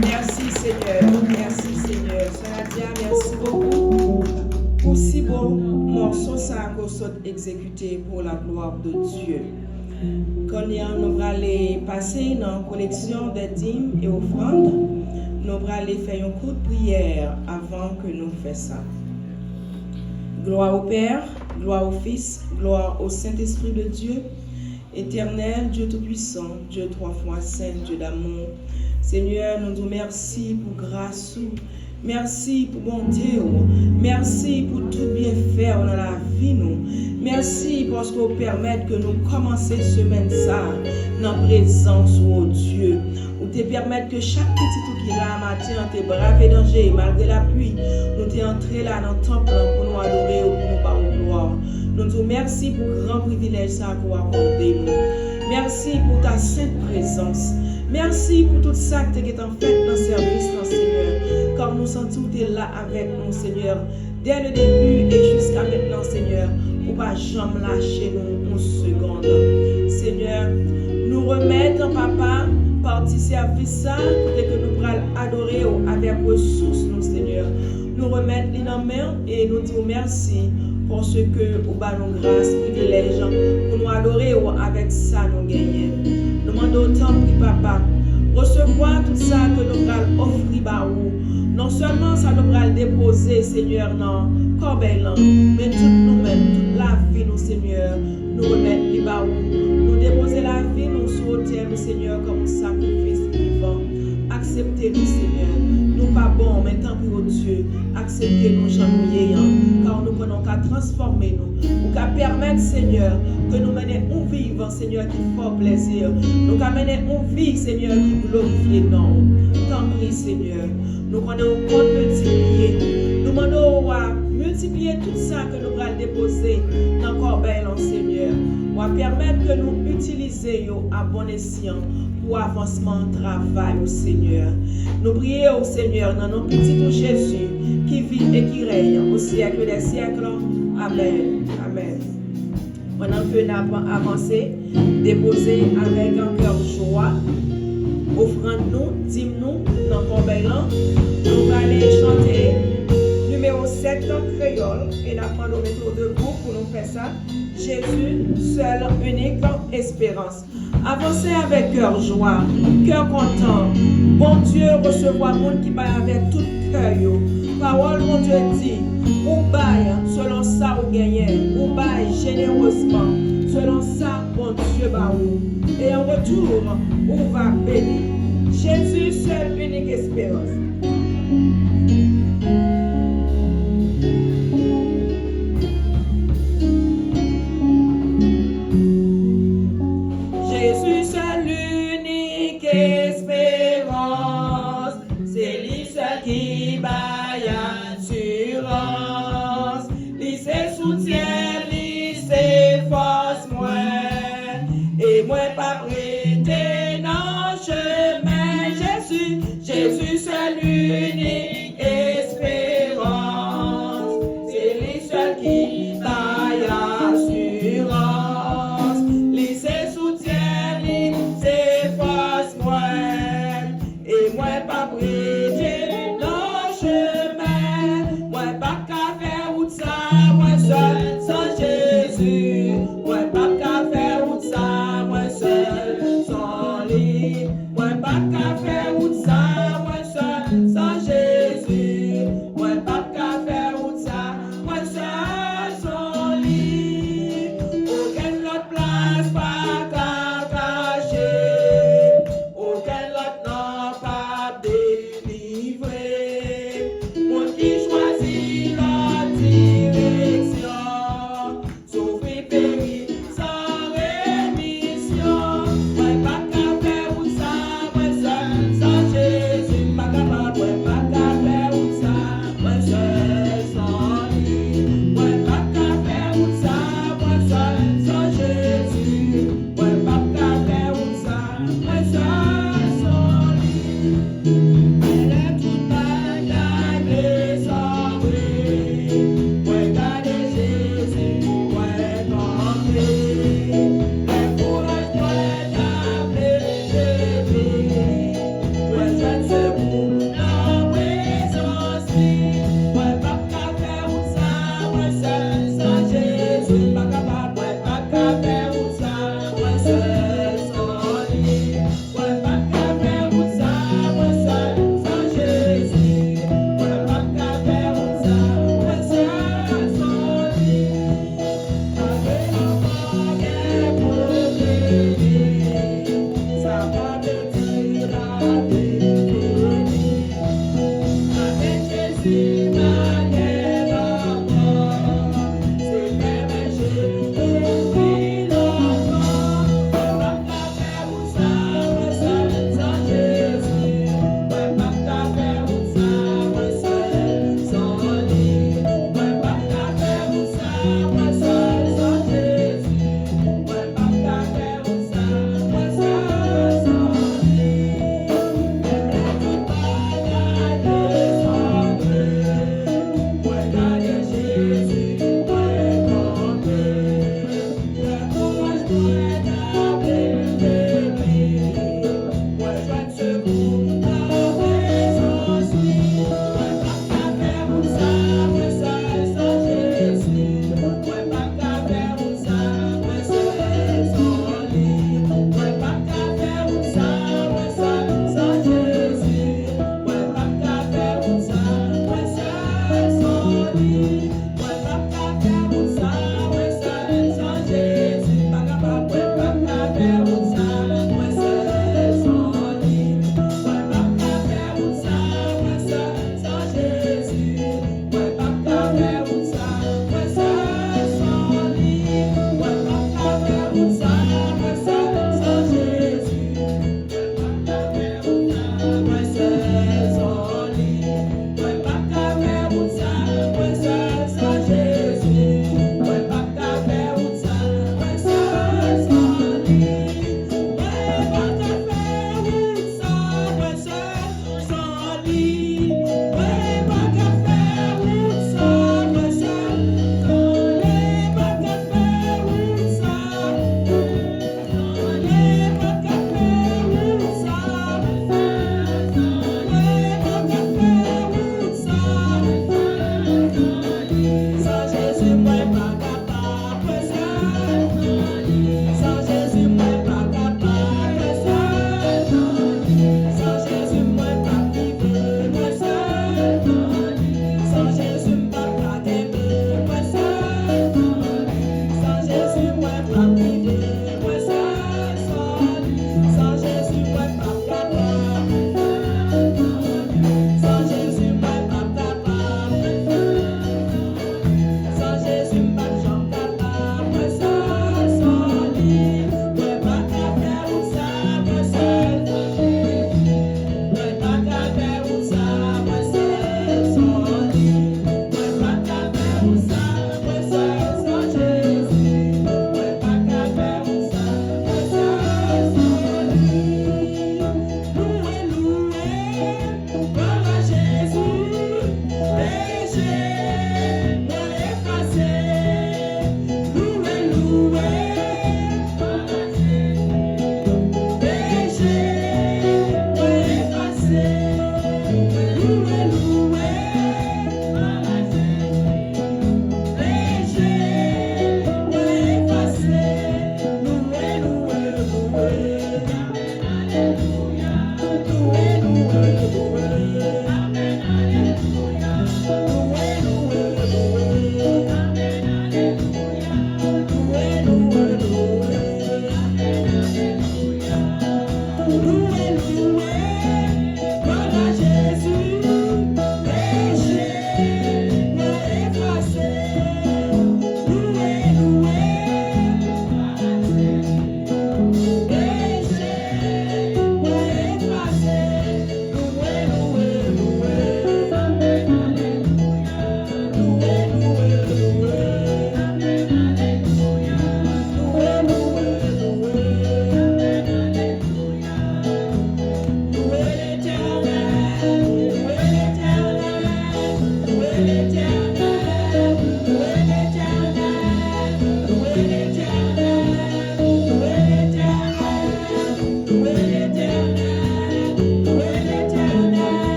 Merci Seigneur, merci Seigneur. Sonadia, merci beaucoup pour si beau morceau ça qu'on soit exécuté pour la gloire de Dieu. Quand nous allons aller passer dans la collection des dîmes et offrandes, nous allons aller faire un coup de prière avant que nous fassions ça. Gloire au Père, gloire au Fils, gloire au Saint-Esprit de Dieu, éternel, Dieu Tout-Puissant, Dieu trois fois saint, Dieu d'amour. Seigneur, nous nous merci pour grâce, merci pour bonté, merci pour tout bien faire dans la vie nous. Merci parce que vous permettez que nous commencions semaine ça dans la présence de Dieu. Vous te permettez que chaque petit tout qui est là matin, te bravé danger malgré la pluie, nous t'es entré là dans le temple pour nous adorer, pour nous parler gloire. Nous disons merci pour le grand privilège ça qu'on a accordé nous. Merci pour ta sainte présence. Merci pour tout ça que tu as fait dans le service, Seigneur. Car nous sentons que tu es là avec nous, Seigneur. Dès le début et jusqu'à maintenant, Seigneur, pour ne pas jamais lâcher nous une seconde. Seigneur, nous remettons, Papa, partie service ça, que nous pourrons adorer avec ressources, nous, Seigneur. Nous remettons les mains et nous disons merci pour ce que nous avons grâce, privilège, pour nous adorer avec ça, nous gagner. Nous demandons autant, Papa, recevoir tout ça que nous allons offrir, non seulement ça nous allons déposer, Seigneur, dans le corbeil, mais tout nous-mêmes, toute la vie, nous, Seigneur, nous remettons les baous, nous déposer la vie, nous sauter, nous, Seigneur, comme un sacrifice vivant. Acceptez-nous, Seigneur. Nous pas bons, mais tant pis, oh Dieu, acceptez-nous, Jean-Louis, car nous prenons qu'à transformer nous, ou qu'à permettre, Seigneur, que nous menions un vivre, Seigneur, qui fait plaisir. Nous qu'à mener un vie, Seigneur, qui glorifie non. Tant pis, Seigneur. Nous prenons compte multiplier. Nous demandons à multiplier tout ça que nous allons déposer dans le corbeil, Seigneur. Ou à permettre que nous utilisions à bon escient pour avancement de travail au Seigneur. Nous prions au Seigneur dans nos petits Jésus qui vit et qui règne au siècle des siècles. Amen. Amen. Pendant que nous avons avancé, déposé avec un cœur joie, offrande-nous, dis-nous dans le corbeil, nous allons aller chanter numéro 7 en créole et nous allons nous mettre debout pour nous faire ça. Jésus, seul, unique espérance. Avancez avec cœur joie, cœur content. Bon Dieu, recevoir monde qui va avec tout cœur. Parole, mon Dieu dit, ou baille selon ça ou gagne, ou baille généreusement, selon ça, bon Dieu, ou. Et en retour, on va bénir. Jésus, seul, unique espérance. Jésus, seul, l'unique espérance, c'est lui seul qui baille assurance, lui se soutient, lui se force moi, et moi pas prêter dans chemin. Jésus, Jésus, c'est lui.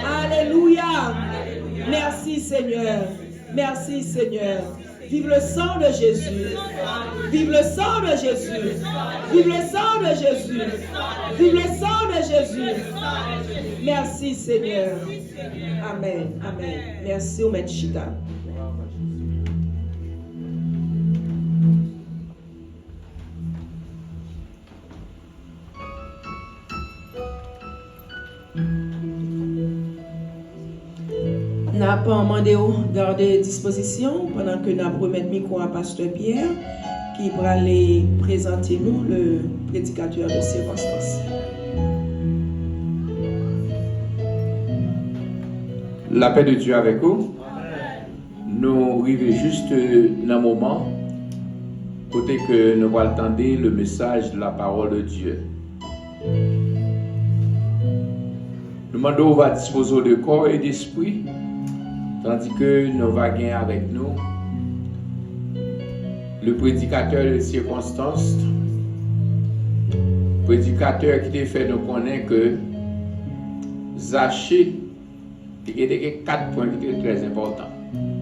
Alléluia. Merci Seigneur. Merci Seigneur. Vive le sang de Jésus. Vive le sang de Jésus. Vive le sang de Jésus. Vive le sang de Jésus. Merci Seigneur. Amen. Amen. Merci au Maître Chita. N'a pas demandé de garder disposition pendant que nous remettons le micro à Pasteur Pierre qui va aller présenter nous le prédicateur de circonstance. La paix de Dieu avec vous. Nous arrivons juste dans un moment côté que nous allons entendre le message de la parole de Dieu. Nous demandons va disposer de corps et d'esprit, tandis que nous allons gagner avec nous le prédicateur de circonstances, prédicateur qui t'a fait nous connaître que Zachée, il y a 4 points qui étaient très importants.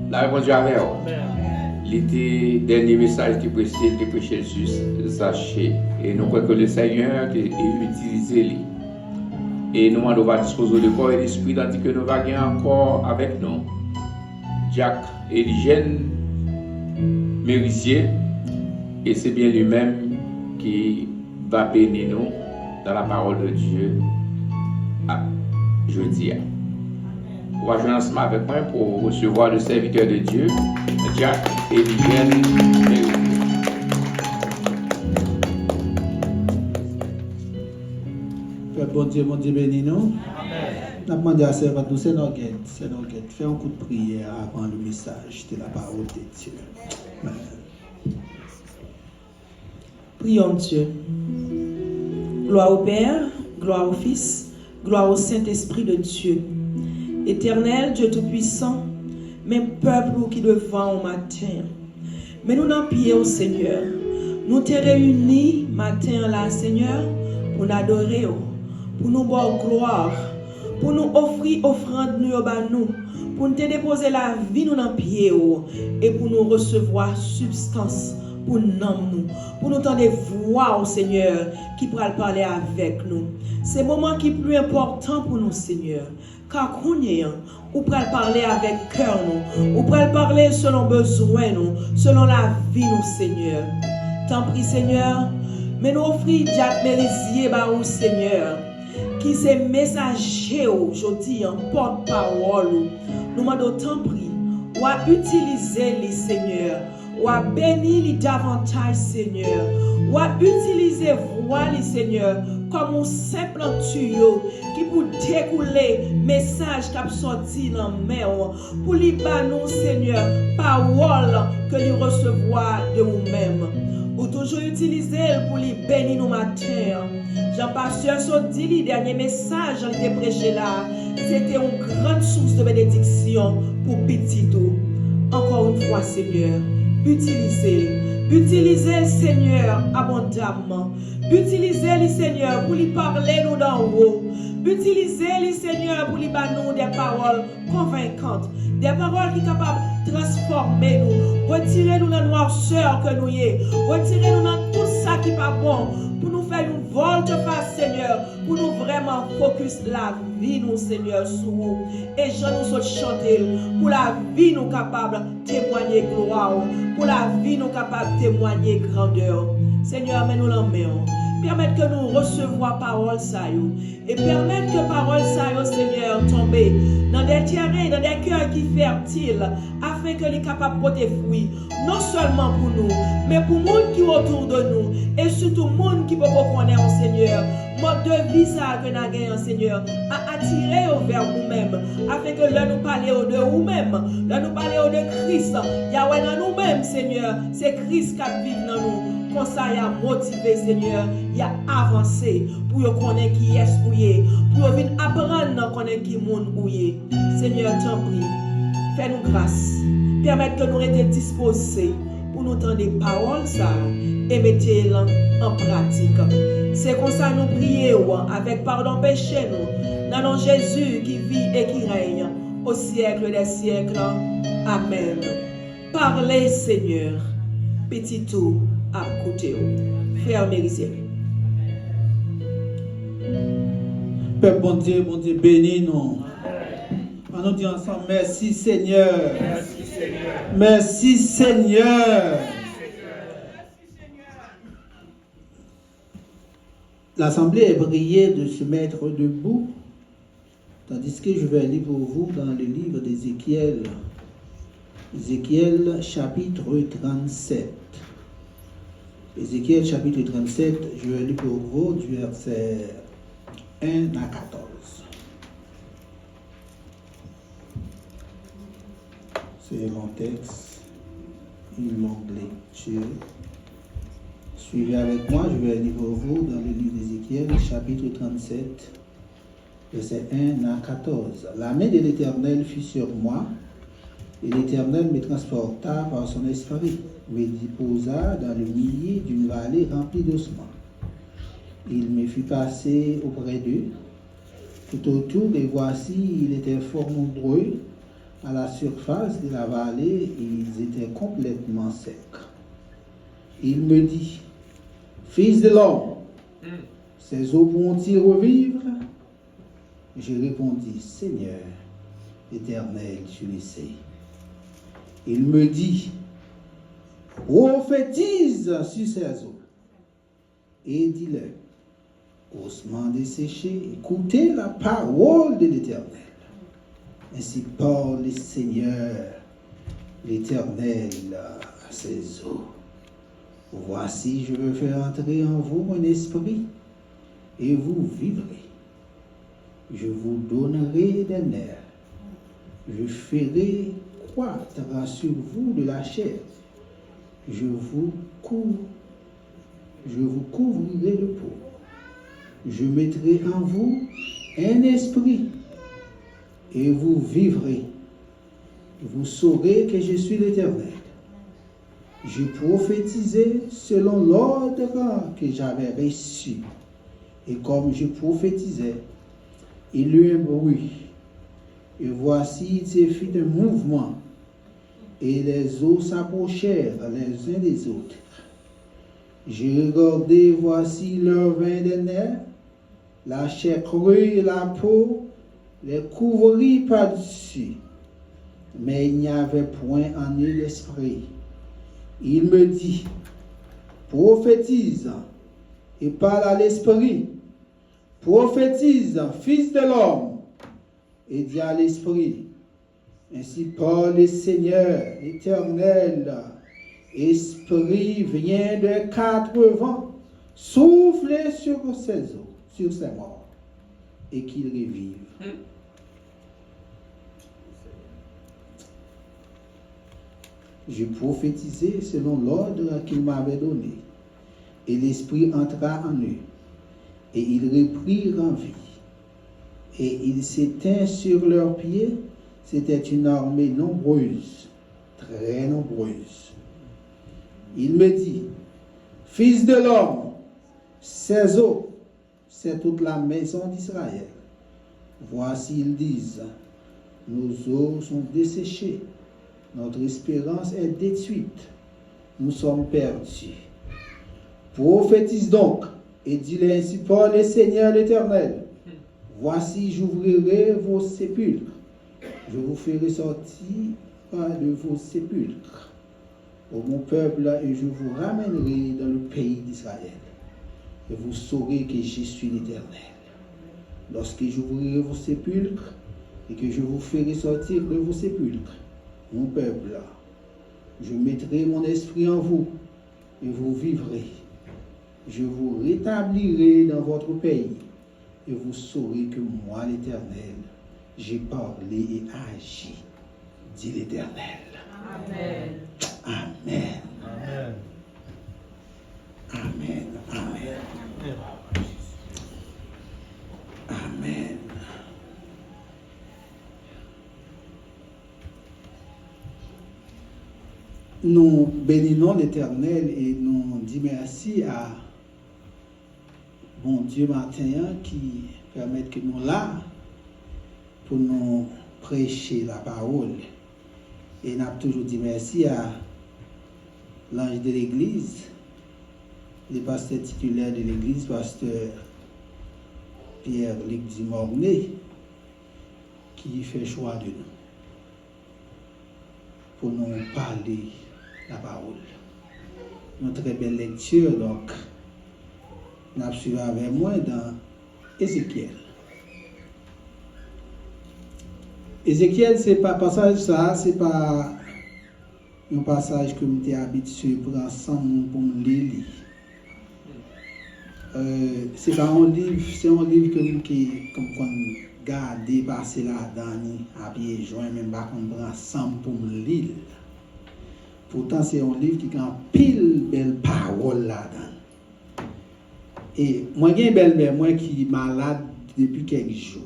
La réponse avec eux. Le dernier message qui prêchait sur Zachée. Et nous croyons que le Seigneur a utilisé lui. Et nous allons disposer de corps et d'esprit, tandis que nous allons encore avec nous Jacques Eligène Mérisier. Et c'est bien lui-même qui va bénir nous dans la parole de Dieu jeudi. On va jouer ensemble avec moi pour recevoir le serviteur de Dieu, Jacques Eligène Mérisier. Bon Dieu béni nous. Nous avons demandé à servant nous, c'est nos guettes. Fais un coup de prière avant le message de la parole de Dieu. Amen. Prions Dieu. Gloire au Père, gloire au Fils, gloire au Saint-Esprit de Dieu. Éternel, Dieu Tout-Puissant, même peuple qui devant au matin. Mais nous n'en prions au Seigneur. Nous te réunis matin là, Seigneur, pour adorer, pour nous voir gloire, pour nous offrir offrande nous, pour nous déposer la vie nous dans pied et pour nous recevoir substance pour nous tendre voix au Seigneur qui pourra parler avec nous. C'est le moment qui est plus important pour nous, Seigneur. Car on peut parler avec cœur, nous. On peut parler selon besoin, nous, selon la vie, nous, Seigneur. T'en prie, Seigneur. Mais nous offrons Jacques Mérisier, au Seigneur, qui c'est messager aujourd'hui en porte-parole. Nous demandons t'en prie, ou à utiliser les Seigneur, ou à bénir les davantage, Seigneur, ou à utiliser voix les Seigneur comme un simple tuyau qui peut découler message qui a sorti dans la mer pour lui nous, Seigneur, parole que lui recevoir de nous-mêmes. Ou toujours utiliser pour lui bénir nos matins. Jean-Pasteur Sodi, le dernier message qu'il a prêché là, c'était une grande source de bénédiction pour petit tout. Encore une fois, Seigneur, utilisez, Seigneur, abondamment. Utilisez-le, Seigneur, pour lui parler nous d'en haut. Utilisez-le, Seigneur, pour lui nous des paroles convaincantes. Des paroles qui sont capables de transformer nous. Retirez-nous dans la noirceur que nous y est. Retirez-nous dans tout ça qui n'est pas bon. Pour nous faire une volte-face, Seigneur. Pour nous vraiment focus la vie, nous, Seigneur, sur vous. Et je nous souhaite chanter. Pour la vie, nous capables de témoigner gloire. Pour la vie, nous capables de témoigner grandeur. Seigneur, mets-nous la main. Permettre que nous recevions parole ça et permettre que parole ça Seigneur tombe dans des terrains, dans des cœurs qui fertiles afin que les capables de porter fruit non seulement pour nous mais pour le monde qui est autour de nous et surtout le monde qui peut connaître Seigneur. Mode de vie ça que nous avons Seigneur à attirer vers nous-mêmes afin que là nous parlions de nous-mêmes, là nous parlions de Christ. Yahweh dans nous-mêmes Seigneur, c'est Christ qui vit dans nous. Comme ça, il a motivé, Seigneur, il a avancé pour connaître qui est-ce qu'il est, pour venir apprendre à connaître qui est monde où il est. Seigneur, t'en prie, fais-nous grâce, permette que nous restions disposés pour nous entendre des paroles ça et mettre-les en pratique. C'est comme ça nous prions avec pardon péché nous, dans le nom de Jésus qui vit et qui règne au siècle des siècles. Amen. Parlez, Seigneur, petit tout. À côté, frère Mérisier. Père bon Dieu, bénis nous. On nous dit ensemble, merci Seigneur. Merci Seigneur. Merci Seigneur. L'assemblée est priée de se mettre debout, tandis que je vais lire pour vous dans le livre d'Ézéchiel. Ézéchiel chapitre 37. Ézéchiel chapitre 37, je vais lire pour vous du verset 1 à 14. C'est mon texte, une longue lecture. Suivez avec moi, je vais lire pour vous dans le livre d'Ézéchiel chapitre 37, verset 1 à 14. La main de l'Éternel fut sur moi, et l'Éternel me transporta par son esprit, me déposa dans le milieu d'une vallée remplie d'ossements. Il me fit passer auprès d'eux, tout autour, et voici, il était fort nombreux à la surface de la vallée, et ils étaient complètement secs. Il me dit, Fils de l'homme, ces eaux pourront-ils revivre? Je répondis, Seigneur, Éternel, tu le sais. Il me dit, prophétise sur ces eaux et dis-leur, ossements desséchés, écoutez la parole de l'Éternel. Ainsi parle le Seigneur, l'Éternel, à ces eaux. Voici, je veux faire entrer en vous mon esprit, et vous vivrez. Je vous donnerai des nerfs. Je ferai croître sur vous de la chair. Je vous couvrirai de peau. Je mettrai en vous un esprit, et vous vivrez. Vous saurez que je suis l'Éternel. Je prophétisais selon l'ordre que j'avais reçu. Et comme je prophétisais, il eut un bruit. Et voici, il se fit un mouvement. Et les eaux s'approchèrent les uns des autres. J'ai regardé, voici leur vin des nerfs, la chair crue et la peau les couvrit par-dessus. Mais il n'y avait point en eux l'esprit. Il me dit, prophétise et parle à l'esprit. Prophétise, fils de l'homme, et dis à l'esprit. Ainsi parle le Seigneur éternel. Esprit vient de 4 vents, souffle sur ces eaux, sur ces morts, et qu'ils revivent. Je prophétisais selon l'ordre qu'il m'avait donné, et l'Esprit entra en eux, et ils reprirent en vie. Et ils s'éteignent sur leurs pieds, c'était une armée nombreuse, très nombreuse. Il me dit, Fils de l'homme, ces eaux, c'est toute la maison d'Israël. Voici, ils disent, nos eaux sont desséchées. Notre espérance est détruite. Nous sommes perdus. Prophétise donc et dis-le ainsi par le Seigneur l'Éternel. Voici, j'ouvrirai vos sépulcres. Je vous ferai sortir de vos sépulcres, ô mon peuple, et je vous ramènerai dans le pays d'Israël. Et vous saurez que je suis l'Éternel. Lorsque j'ouvrirai vos sépulcres et que je vous ferai sortir de vos sépulcres, mon peuple, je mettrai mon esprit en vous et vous vivrez. Je vous rétablirai dans votre pays et vous saurez que moi, l'Éternel, j'ai parlé et agi, dit l'Éternel. Amen. Amen. Amen. Amen. Amen. Nous bénissons l'Éternel et nous disons merci à bon Dieu matin qui permet que nous là pour nous prêcher la parole. Et nous avons toujours dit merci à l'ange de l'Église, le pasteur titulaire de l'Église, pasteur Pierre-Luc Dumornay, qui fait choix de nous pour nous parler la parole. Une très belle lecture, donc, nous avons suivi avec moi dans Ézéchiel. Ézéchiel, c'est pas passage ça, c'est pas un passage que je suis habitué pour ensemble pour me lire. C'est pas un livre, c'est un livre que garder, passer là-dedans, à pied joint, même pas qu'on prend ensemble pour me lire. Pourtant, c'est un livre qui a pile belle parole là-dedans. Et moi, j'ai une belle-mère, moi qui est malade depuis quelques jours.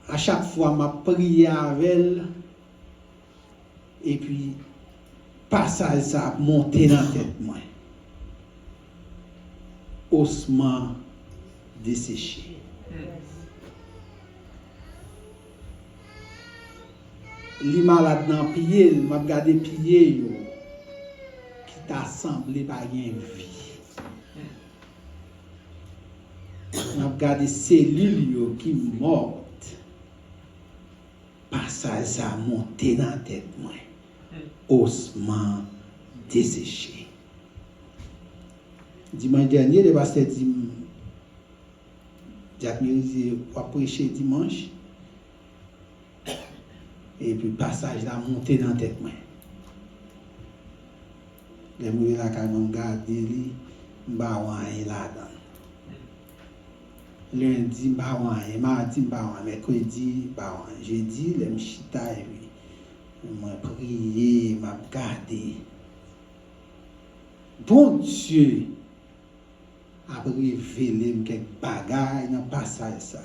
À chaque fois, je prie avec elle, et puis, passage ça a monté dans la tête, moi. Ossements desséchée. Li malade dans pied, m'a regardé pied yo qui t'a semblé pas gen vie. M'a regardé cellules yo qui morte. Passage ça monté dans tête moi. Ossements desséchés. Dimanche dernier, le pasteur dit Jacques Mérizier a prêché dimanche. Et puis passage là monté dans la tête moi. Les mourir là quand on garde lui, m'ba rien là-dedans. Lundi m'ba rien, mardi m'ba rien, mercredi m'ba rien, jeudi les m'chita et puis m'a prié, m'a gardé. Bon Dieu a révélé quelques bagailles dans passage ça.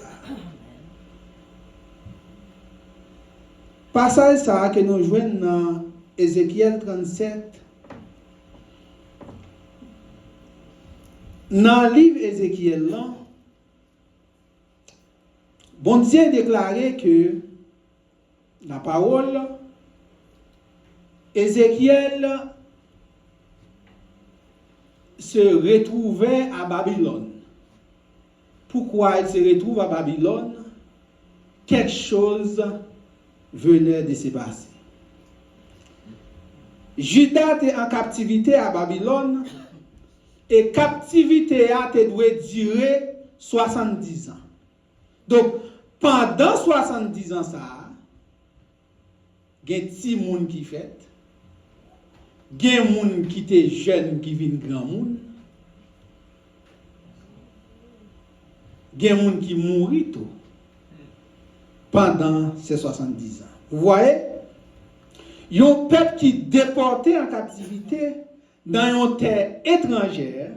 Passage ça que nous jouons dans Ézéchiel 37. Dans le livre Ézéchiel, bon Dieu a déclaré que la parole, Ézéchiel se retrouvait à Babylone. Pourquoi il se retrouve à Babylone? Quelque chose venait de se passer. Juda était en captivité à Babylone et captivité a duré 70 ans. Donc, pendant 70 ans, ça, il y a des petits gens qui fait, il y a des gens qui étaient jeunes qui viennent grand monde, il y a des gens qui mourent tout pendant ces 70 ans. Vous voyez? Il y a un peuple qui est déporté en captivité dans une terre étrangère.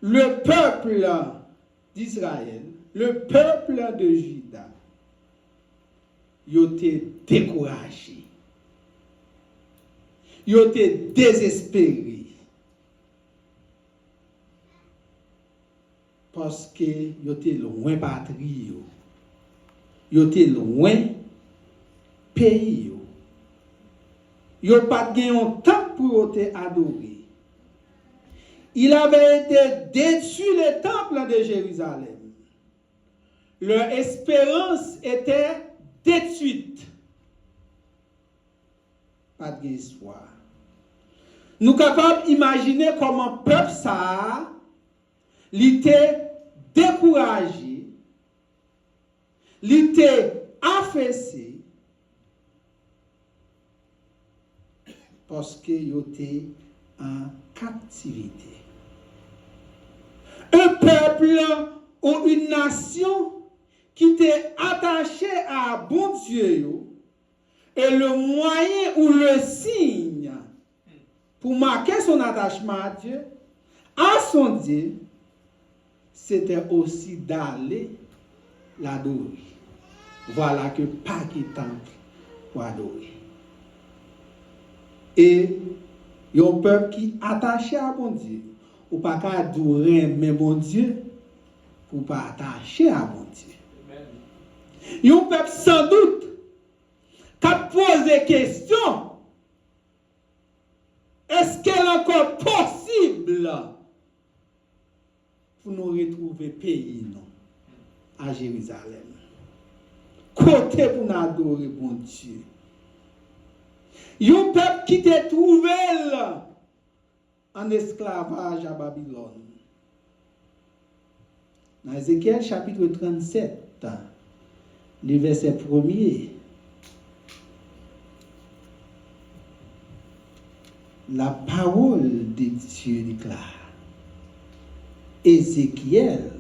Le peuple d'Israël, le peuple de Juda, ils ont été découragés. Ils ont été désespérés. Parce qu'ils étaient loin patrie, ils étaient loin pays. Ils n'ont pas gagné un temps pour être adorés. Il avait été détruit le temple de Jérusalem. Leur espérance était détruite. Pas d'espoir. Nous sommes capables d'imaginer comment le peuple ça il était découragé, il était affaissé parce qu'il était en captivité. Un peuple ou une nation qui était attaché à bon Dieu et le moyen ou le signe pour marquer son attachement à Dieu, à son Dieu, c'était aussi d'aller l'adorer. Voilà que pas de temple pour adorer. Et il y a un peuple qui est attaché à bon Dieu. Ou pas qu'à adorer mais bon Dieu, pour pas attacher à bon Dieu. Il y a un peuple sans doute qui a posé question. Est-ce qu'il est encore possible pour nous retrouver pays non, à Jérusalem? Côté pour nous adorer bon Dieu. Il y a un peuple qui t'est trouvé en esclavage à Babylone. Dans Ézéchiel chapitre 37, le verset 1er, la parole de Dieu déclare: Ézéchiel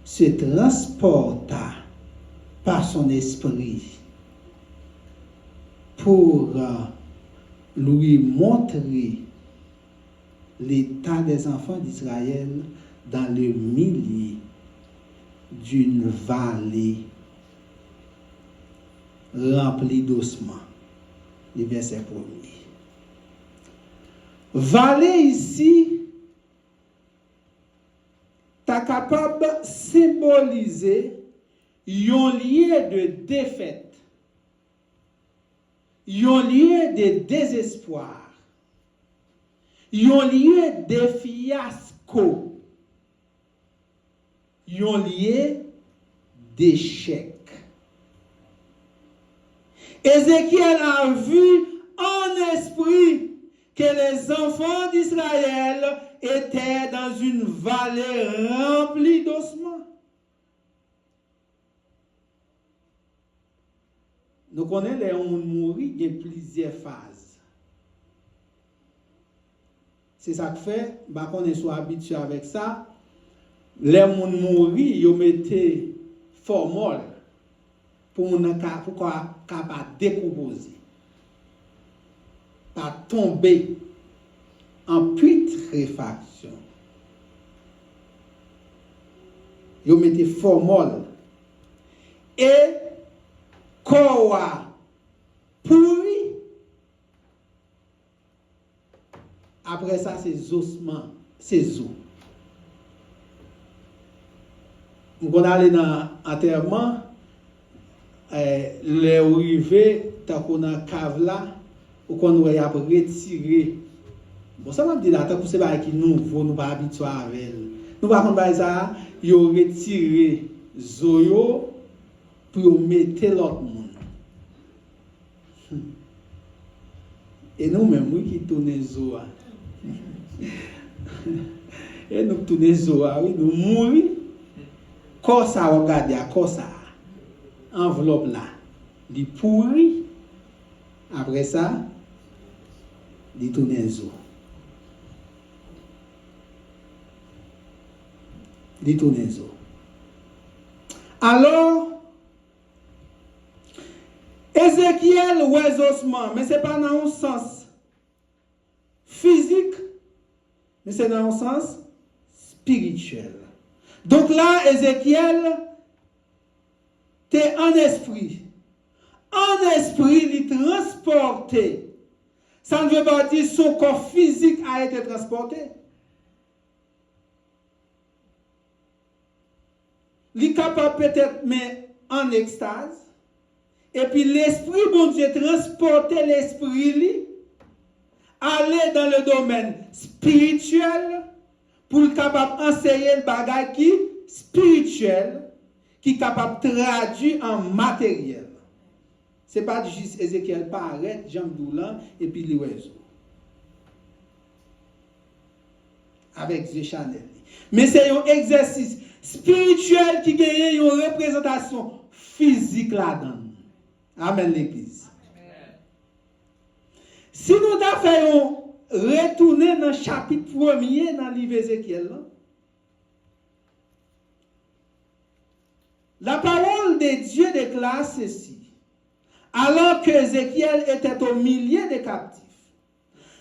se transporta par son esprit pour lui montrer l'état des enfants d'Israël dans le milieu d'une vallée remplie d'ossements. Le verset 1er. Vallée ici ta capable de symboliser un lieu de défaite, un lieu de désespoir, un lieu de fiasco, un lieu d'échec. Ézéchiel a vu en esprit que les enfants d'Israël étaient dans une vallée remplie d'ossements. Nous connaissons les gens mourir, il y a plusieurs phases. C'est ça que fait, qu'on est soit habitué avec ça. Les gens mourir, ils mettaient formol pour capable décomposer, pas tomber en putréfaction. Ils mettaient formol et corps pourri. Après ça, c'est ossements, c'est os. Nous allons aller dans l'enterrement, les arrivés, tant qu'on a cave là, ou qu'on a retiré. Bon, ça m'a dit là, tant que c'est pas qui nouveau, nous pas habitués avec. Nous pas contre ça, ils ont retiré Zoyo pour mettre l'autre monde. Et nous même, oui, qui tournons Zoa. Et nous tournons Zoa, oui, nous mourons. Quand ça regarde, quand ça enveloppe là, il pourri. Après ça, il tourne Zoa. Il tourne Zoa. Alors, Ézéchiel ouais ossements, mais ce n'est pas dans un sens physique, mais c'est dans un sens spirituel. Donc là, Ézéchiel, t'es en esprit. En esprit, il est transporté. Ça ne veut pas dire que son corps physique a été transporté. Il est capable peut-être, mais en extase. Et puis l'esprit, bon Dieu, transporter l'esprit, aller dans le domaine spirituel, pour être capable d'enseigner le bagage qui spirituel, qui est capable de traduire en matériel. Ce n'est pas juste Ézéchiel paraît, Jean Doulan, et puis l'oiseau. Avec Zé Chanel. Mais c'est un exercice spirituel qui gagne une représentation physique là-dedans. Amen l'église. Si nous avons retourner dans le chapitre 1er dans le livre Ézéchiel, la parole de Dieu déclare ceci. Alors que Ézéchiel était au milieu des captifs,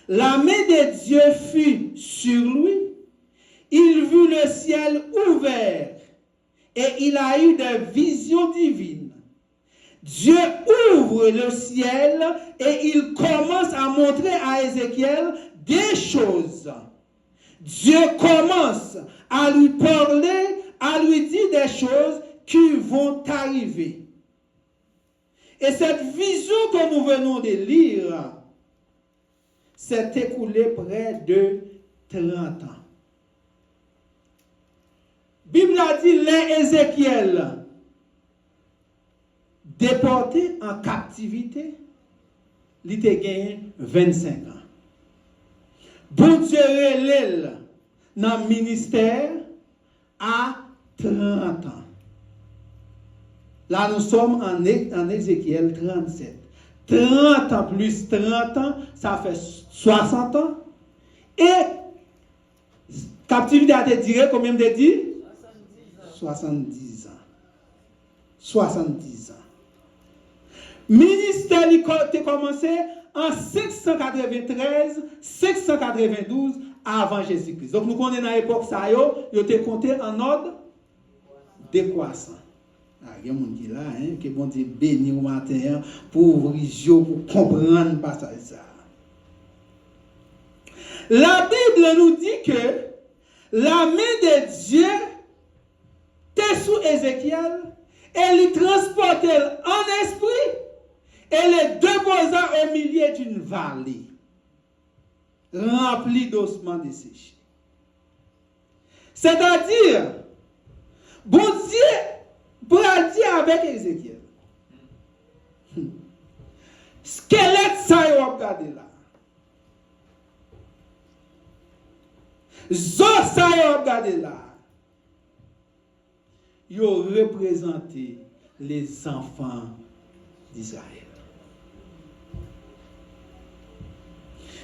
la main de Dieu fut sur lui, il vit le ciel ouvert et il a eu des visions divines. Dieu ouvre le ciel et il commence à montrer à Ézéchiel des choses. Dieu commence à lui parler, à lui dire des choses qui vont arriver. Et cette vision que nous venons de lire s'est écoulée près de 30 ans. La Bible a dit, les Ézéchiel déporté en captivité, il a gagné 25 ans. Bon Dieu relève dans le ministère à 30 ans. Là, nous sommes en Ézéchiel 37. 30 ans plus 30 ans, ça fait 60 ans. Et captivité a été durée combien de dit? 70 ans. 70 ans. Ministère a commencé en 593, 592 avant Jésus-Christ. Donc nous connaissons dans l'époque ça, il a été compté en ordre décroissant. Il y a des gens qui sont là, qui vont dire béni au matin pour ouvrir les yeux, pour comprendre le passage. La Bible nous dit que la main de Dieu Ézéchiel et les transportait en esprit et les déposa au milieu d'une vallée remplie d'ossements desséchés. C'est-à-dire, bon Dieu pour dire avec Ézéchiel, squelette ça y a regardé là. Zo ça y a regardé là. Ils ont représenté les enfants d'Israël.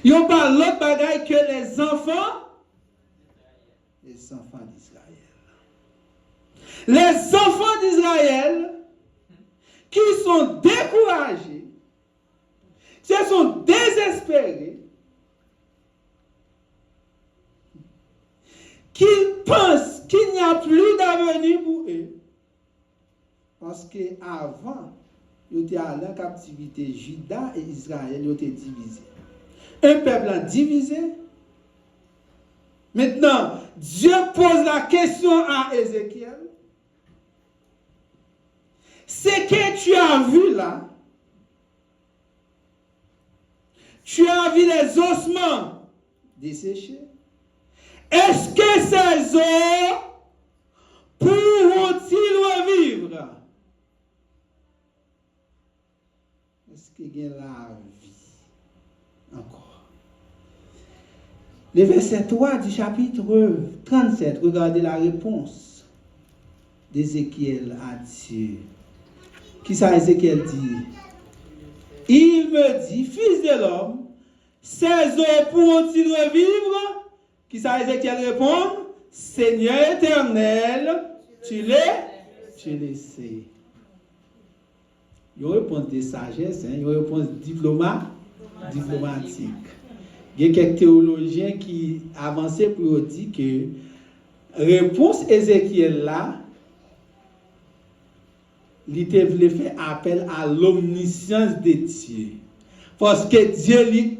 Ils n'ont pas l'autre bagaille que les enfants d'Israël. Les enfants d'Israël qui sont découragés, qui sont désespérés, qui pensent qu'il n'y a plus d'avenir pour eux. Parce qu'avant, ils étaient allés en captivité, Juda et Israël ils étaient divisés. Un peuple a divisé. Maintenant, Dieu pose la question à Ézéchiel. Ce que tu as vu là, tu as vu les ossements desséchés. Est-ce que ces os pourront-ils revivre? Est-ce qu'il y a la vie encore? Le verset 3 du chapitre 37, regardez la réponse d'Ézéchiel à Dieu. Qui ça Ézéchiel dit? Il me dit, fils de l'homme, ces os pourront-ils revivre? Qui ça Ézéchiel répond? Seigneur éternel, tu les sais. Il répond de sagesse, il répond diplomatique. Il y a quelques théologiens qui avançaient pour dire que réponse Ézéchiel là, il voulait faire appel à l'omniscience de Dieu. Parce que Dieu est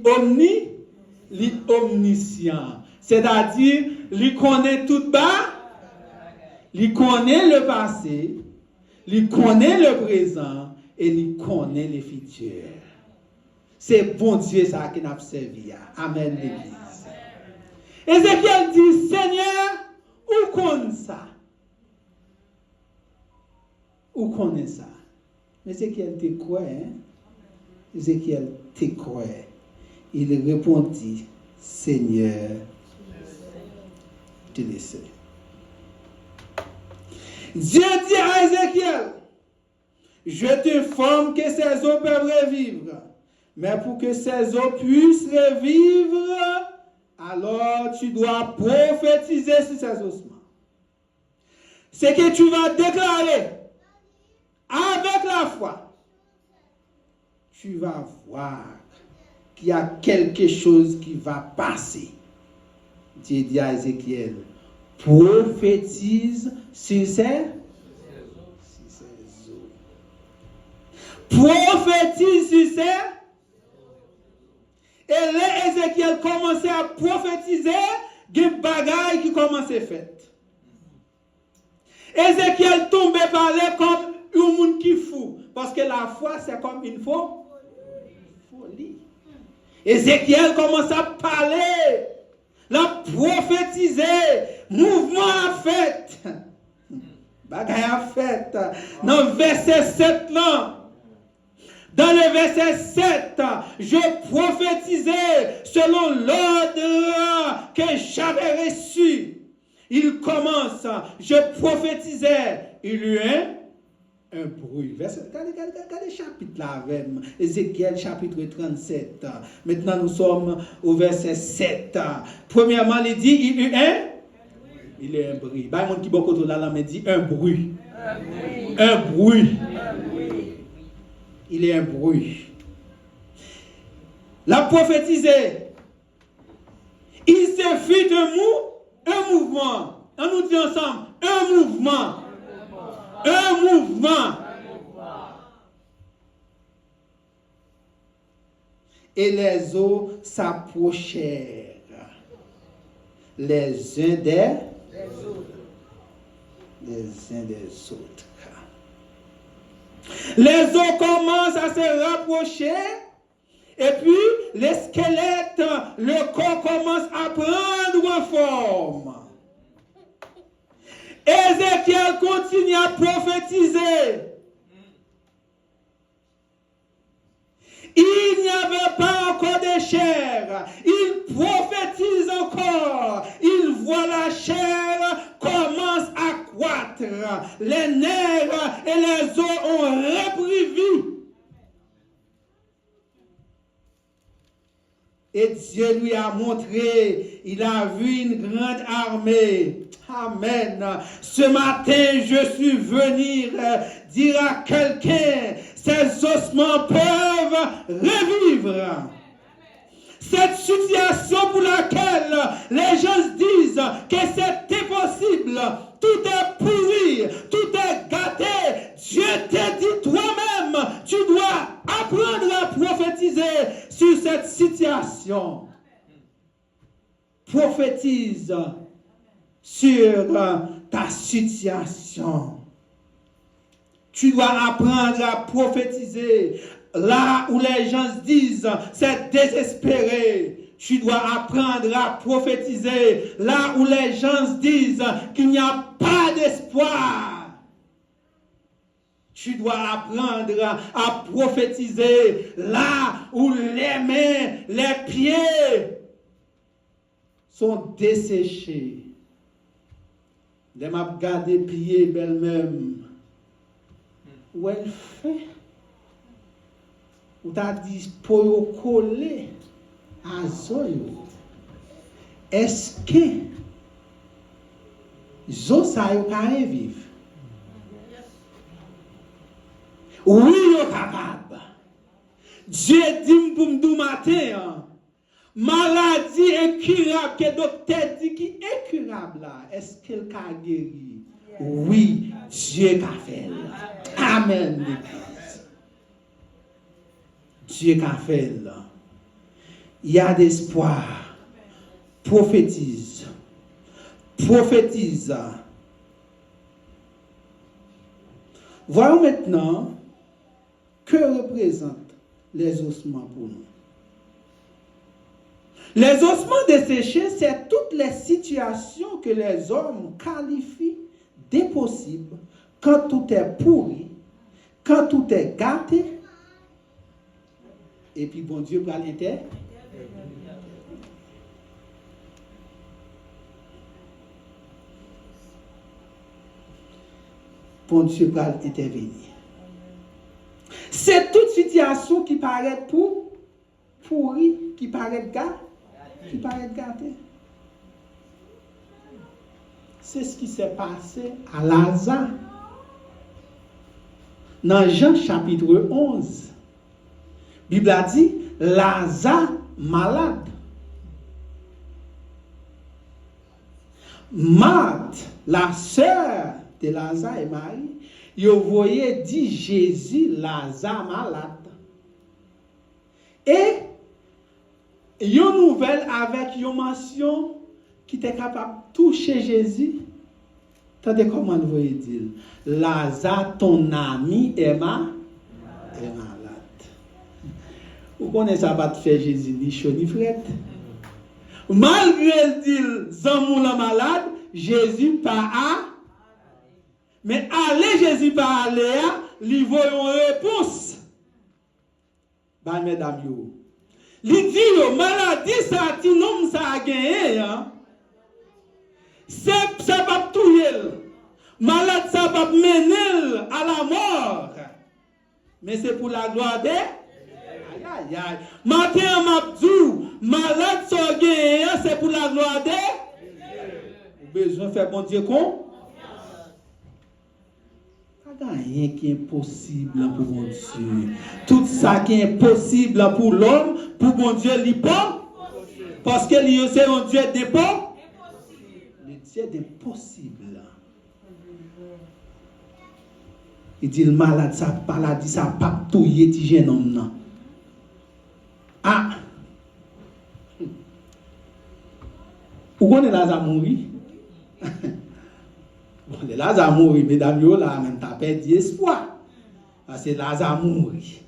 omniscient. C'est-à-dire, il connaît tout bas, il connaît le passé, il connaît le présent et il connaît le futur. C'est bon Dieu ça qui n'a servi. Amen l'Église. Ézéchiel dit, Seigneur, où connaît ça? Où connaît ça? Ézéchiel te croit, hein? Ézéchiel te croit. Il répondit, Seigneur, tu le sais. Dieu dit à Ézéchiel, je t'informe que ces eaux peuvent revivre. Mais pour que ces eaux puissent revivre, alors tu dois prophétiser sur ces ossements. Ce que tu vas déclarer avec la foi, tu vas voir qu'il y a quelque chose qui va passer. Dieu dit à Ézéchiel, prophétise sur ces eaux. Prophétise sur ces. Et là, Ézéchiel commençait à prophétiser des bagailles qui commençaient à faire. Ézéchiel tombait par là contre un monde qui fou. Parce que la foi, c'est comme une folie. Ézéchiel commence à parler, la prophétiser, mouvement à fait. Bagaille à fait. Dans le verset 7 là. Dans le verset 7, je prophétisais selon l'ordre que j'avais reçu. Il commence, je prophétisais, il y eut un bruit. Regardez le chapitre là avec Ézéchiel chapitre 37. Maintenant nous sommes au verset 7. Premièrement, il dit, il y eut un bruit. Bah, mon qui beaucoup de la langue dit un bruit. Un bruit. Il y a un bruit. La prophétisé. Il se fit un mouvement. On nous dit ensemble, un mouvement. Un mouvement. Et les eaux s'approchèrent les uns des des uns des autres. Les os commencent à se rapprocher et puis les squelettes, le corps commence à prendre forme. Ézéchiel continue à prophétiser. Il n'y avait pas encore de chair. Il prophétise encore. Il voit la chair commence à croître. Les nerfs et les os ont repris vie. Et Dieu lui a montré, il a vu une grande armée. Amen. Ce matin, je suis venu dire à quelqu'un, ces ossements peuvent revivre. Cette situation pour laquelle les gens disent que c'est impossible, tout est pourri, tout est gâté, Dieu te dit toi-même, tu dois apprendre à prophétiser sur cette situation. Prophétise sur ta situation. Tu dois apprendre à prophétiser. Là où les gens disent c'est désespéré, tu dois apprendre à prophétiser. Là où les gens disent qu'il n'y a pas d'espoir, tu dois apprendre à prophétiser. Là où les mains, les pieds sont desséchés. Les m'a gardé pieds belle-même. Où elle fait? Ou t'as dit pour yo coller à zoyo. Est-ce que zo sa yo ka vivre? Oui, yo capable. Dieu dit pour m'dou matin, maladie incurable que docteur dit qui incurable là, est-ce qu'elle ka guéri? Oui, Dieu ka fait. Amen. Dieu qu'a fait là. Il y a d'espoir. Prophétise. Prophétise. Voyons maintenant que représentent les ossements pour nous. Les ossements desséchés, c'est toutes les situations que les hommes qualifient d'impossibles quand tout est pourri, quand tout est gâté. Et puis, bon Dieu, va l'inter. Bon Dieu, va intervenir. C'est toute situation qui paraît pourrie, qui paraît gâtée. C'est ce qui s'est passé à Lazare. Dans Jean chapitre 11. Bible a dit, Lazare malade. Marthe, la sœur de Lazare et Marie, ils voyaient dit Jésus, Lazare malade. Et une nouvelle avec une mention qui était capable de toucher Jésus. Tandis comment vous voyez dire, Lazare, ton ami, est malade. Vous connaissez ça, pas de faire Jésus ni chaud ni fret. Malgré le dit, Zamou la malade, Jésus pas à. Mais allez, Jésus pas aller, lui voit une réponse. Ben, mesdames, yo. Lui dit, yo, maladie, ça, ti nom, ça a gagné, hein. C'est pas tout yel. Malade, ça va mener à la mort. Mais c'est pour la gloire de. Aïe, aïe. Matin, Mabdou, malade, c'est pour la gloire de. Besoin de faire bon Dieu con. Pas rien qui est impossible pour bon Dieu. Tout ça qui est impossible pour l'homme, pour bon Dieu, il n'est pas. Parce que c'est un Dieu d'impossible. Le Dieu d'impossible. Il dit le malade, ça maladie, ça pas tout y est jeune homme. Ah! Où on est là, ça mourir? Lazare mourit, mesdames, yo là, même t'as perdu espoir. Parce que Lazare mourit.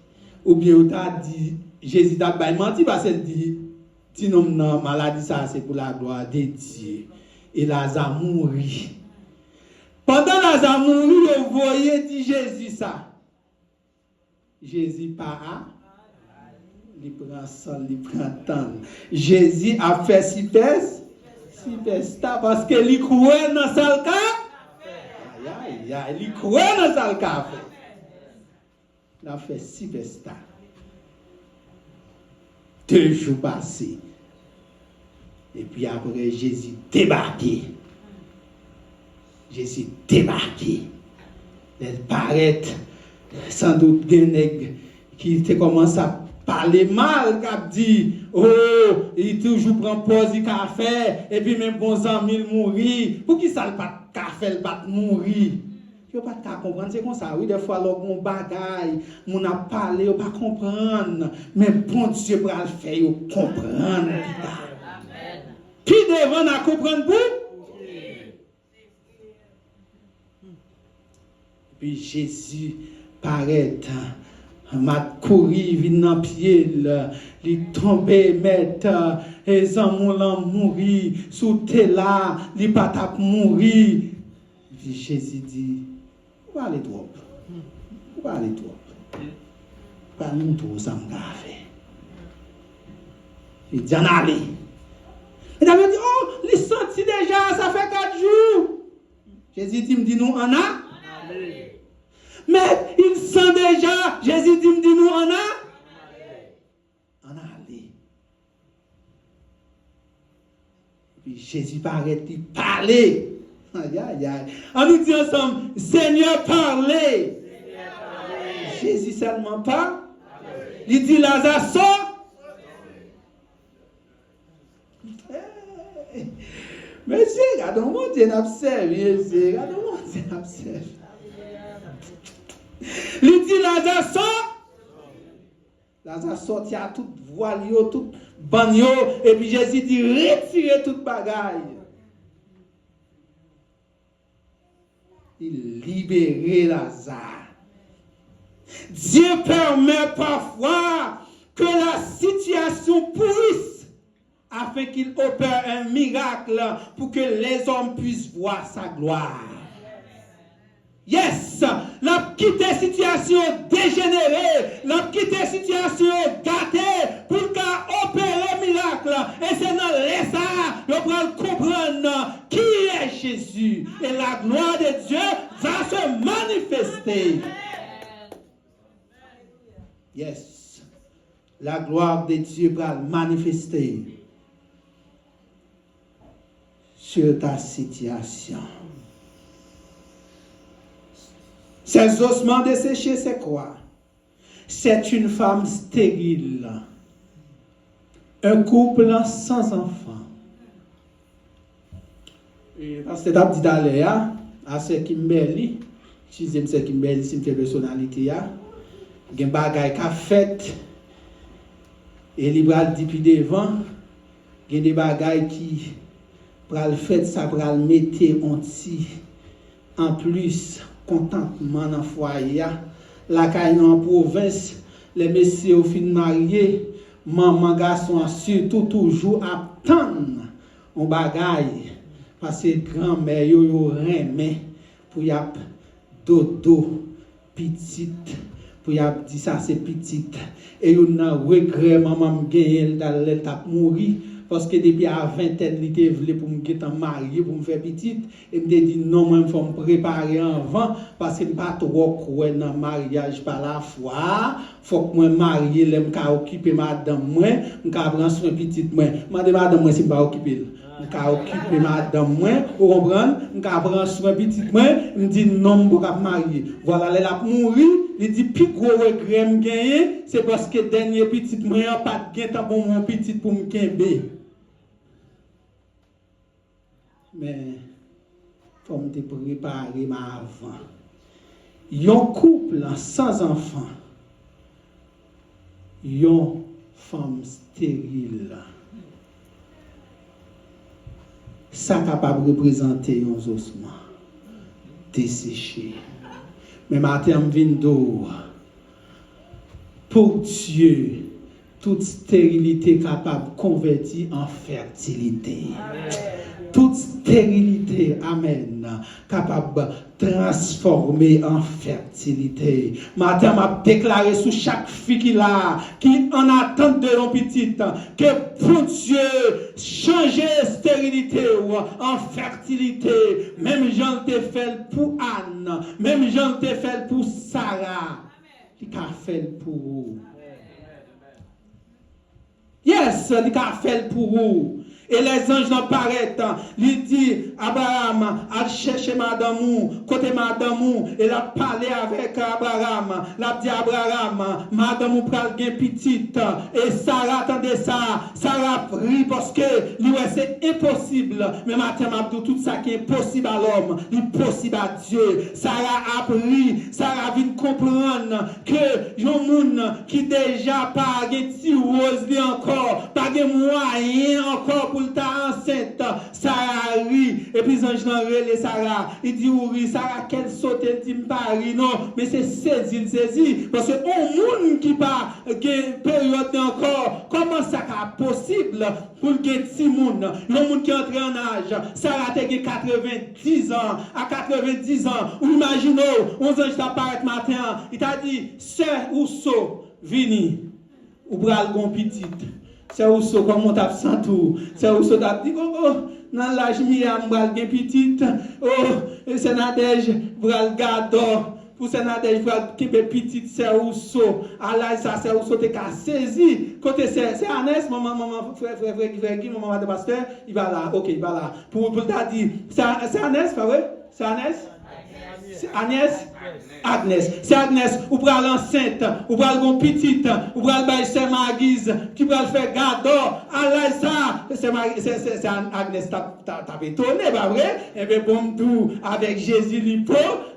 Ou bien, on t'a dit, Jésus t'a pas menti parce qu'il dit, si non, maladie, ça, c'est pour la gloire de Dieu. Et Lazare mourit. Pendant Lazare mourit, vous voyez, dit Jésus ça. Jésus part, il prend sol, il prend temps. Jésus a fait superstar parce que il croit dans ça. Il croit dans ça. Il a fait superstar. 2 jours passés. Et puis après, Jésus débarqué. Jésus débarqué. Il paraît sans doute qui commence à parler mal, qui a dit, oh, il toujours prend pause du café, et puis même bon amis mourir. Pour qui ça le pas café, le pas mourir? Je pas comprendre, c'est comme ça. Oui, des fois, on bagaille, on a parlé, on pas comprendre. Mais bon Dieu pour le faire, on comprendre. Qui devant à comprendre pour? Puis Jésus paraît, m'a couru, vient dans pied, il tombé, mettre, et amours l'ont mouru, sous tes là, il pas tap mourir. Puis Jésus dit, où aller trop? Où aller trop? Pas nous tous ça m'a fait. Il dit en aller. Il avait dit, oh, il senti déjà, ça fait 4 jours. Jésus dit, me dit nous en a. Mais il sent déjà, Jésus dit, me dit nous en a. En aller. Puis Jésus paraît, il parlait. Aïe, aïe, aïe. On nous dit ensemble, Seigneur, parlez. Jésus seulement parle. Il dit, Lazare, sort. Monsieur, regardons mon Dieu, n'observe, monsieur, regardons mon Dieu, n'observe. Il dit, Lazare, sort. Lazare sorti à toute voile, toute bagno, et puis Jésus dit, retirez toute bagaille. Il libérait Lazare. Dieu permet parfois que la situation pourrisse afin qu'il opère un miracle pour que les hommes puissent voir sa gloire. Yes, la quitter situation dégénérée, la quitter situation gâtée pour qu'opérer miracle. Et c'est dans ça qu'on va comprendre qui est Jésus. Et la gloire de Dieu va se manifester. Yes, la gloire de Dieu va manifester sur ta situation. Ces ossements desséchés, c'est quoi? C'est une femme stérile. Un couple sans enfant. Parce que tu as dit d'aller à ce Kimberly, si j'aime ce Kimberly, si je me personnalité, il y a des bagages qui ont fait, et les bras depuis devant, il y a des bagages qui, pour le fait, ça pour le mettre en plus. Contentement dans le foyer, la caille en province, les messieurs au fin mariés, maman garçon surtout toujours attendre on bagaille parce que grand-mère yo remet pour y a dodo petite pour y a dit ça c'est petite et yo nan regret maman gagner elle t'a mourir parce que depuis à 20 ans, il était voulu pour me get marié, pour me faire petite. Et me dit non, moi, il faut me préparer avant, parce que je ne pas trop croire dans le mariage par la foi. Il faut que moi marié, je me occuper madame, moi, je prendre soin petite, moi. Madame, moi, si je ne pas occuper. Je occuper madame, moi, vous comprenez? Je prendre soin petite, moi, je me dit non, je ne pas marier. Voilà, elle a mouru. Il dit, plus gros regret me gagner, c'est parce que dernier petit, moi, je n'ai pas de gain pour mon petit pour me gagner. Mais il faut me préparer avant. Un couple sans enfant, une femme stérile, ça capable de représenter un ossements. desséché. Mais matin, je viens d'eau. Pour Dieu, toute stérilité capable de convertir en fertilité. Toute stérilité, amen, capable de transformer en fertilité. Matin, m'a déclaré sur chaque fille qui en attente de l'on petite, que pour Dieu, changer stérilité en fertilité. Même Jean te fait pour Anne, même Jean te fait pour Sarah, il a fait pour vous. Yes, il a fait pour vous. Et les anges n'en paraissent. Il dit, Abraham, a cherché madame, côté madame, et il a parlé avec Abraham. Il a dit, Abraham, madame, pral gen petite. Et Sarah attendait ça. Sarah prie parce que c'est impossible. Mais maintenant, tout ça qui est possible à l'homme, il possible à Dieu. Sarah a pris, Sarah vient comprendre que yon moun qui déjà pas gen ti rose li encore, pas gen moyen encore pour ta enceinte, Sarah rit, et puis ange nan relé Sarah, il dit oui, Sarah quelle saute, elle dit pas ri, non, mais c'est saisi, parce que on moun qui pas gen période encore, comment ça est possible pour gen ti moun, yon moun qui entre en âge, Sarah te gen 90 ans, à 90 ans, ou imaginez, on ange t'apparaît matin, il t'a dit, c'est ou so, vini, ou bral gon petite. C'est où ça comme on tape sans tout. C'est où ça tape dit oh dans l'âge Miriam bral gen petite. Oh c'est Nadège bral gado. Pour c'est Nadège bral kebe petite c'est où ça. À l'âge ça c'est où ça te ka saisi. Côté c'est Anès maman frère qui maman de pasteur, il va là. OK, il va là. Pour t'a dit c'est Anès pas vrai? C'est Anès? Agnès? Agnès. C'est Agnès, ou pral enceinte, ou pral gon petite, ou pral bay c'est Maguise, qui pral faire gado, à ça, c'est Agnès t'a étonné, pas vrai? Et bien bon tout, avec Jésus,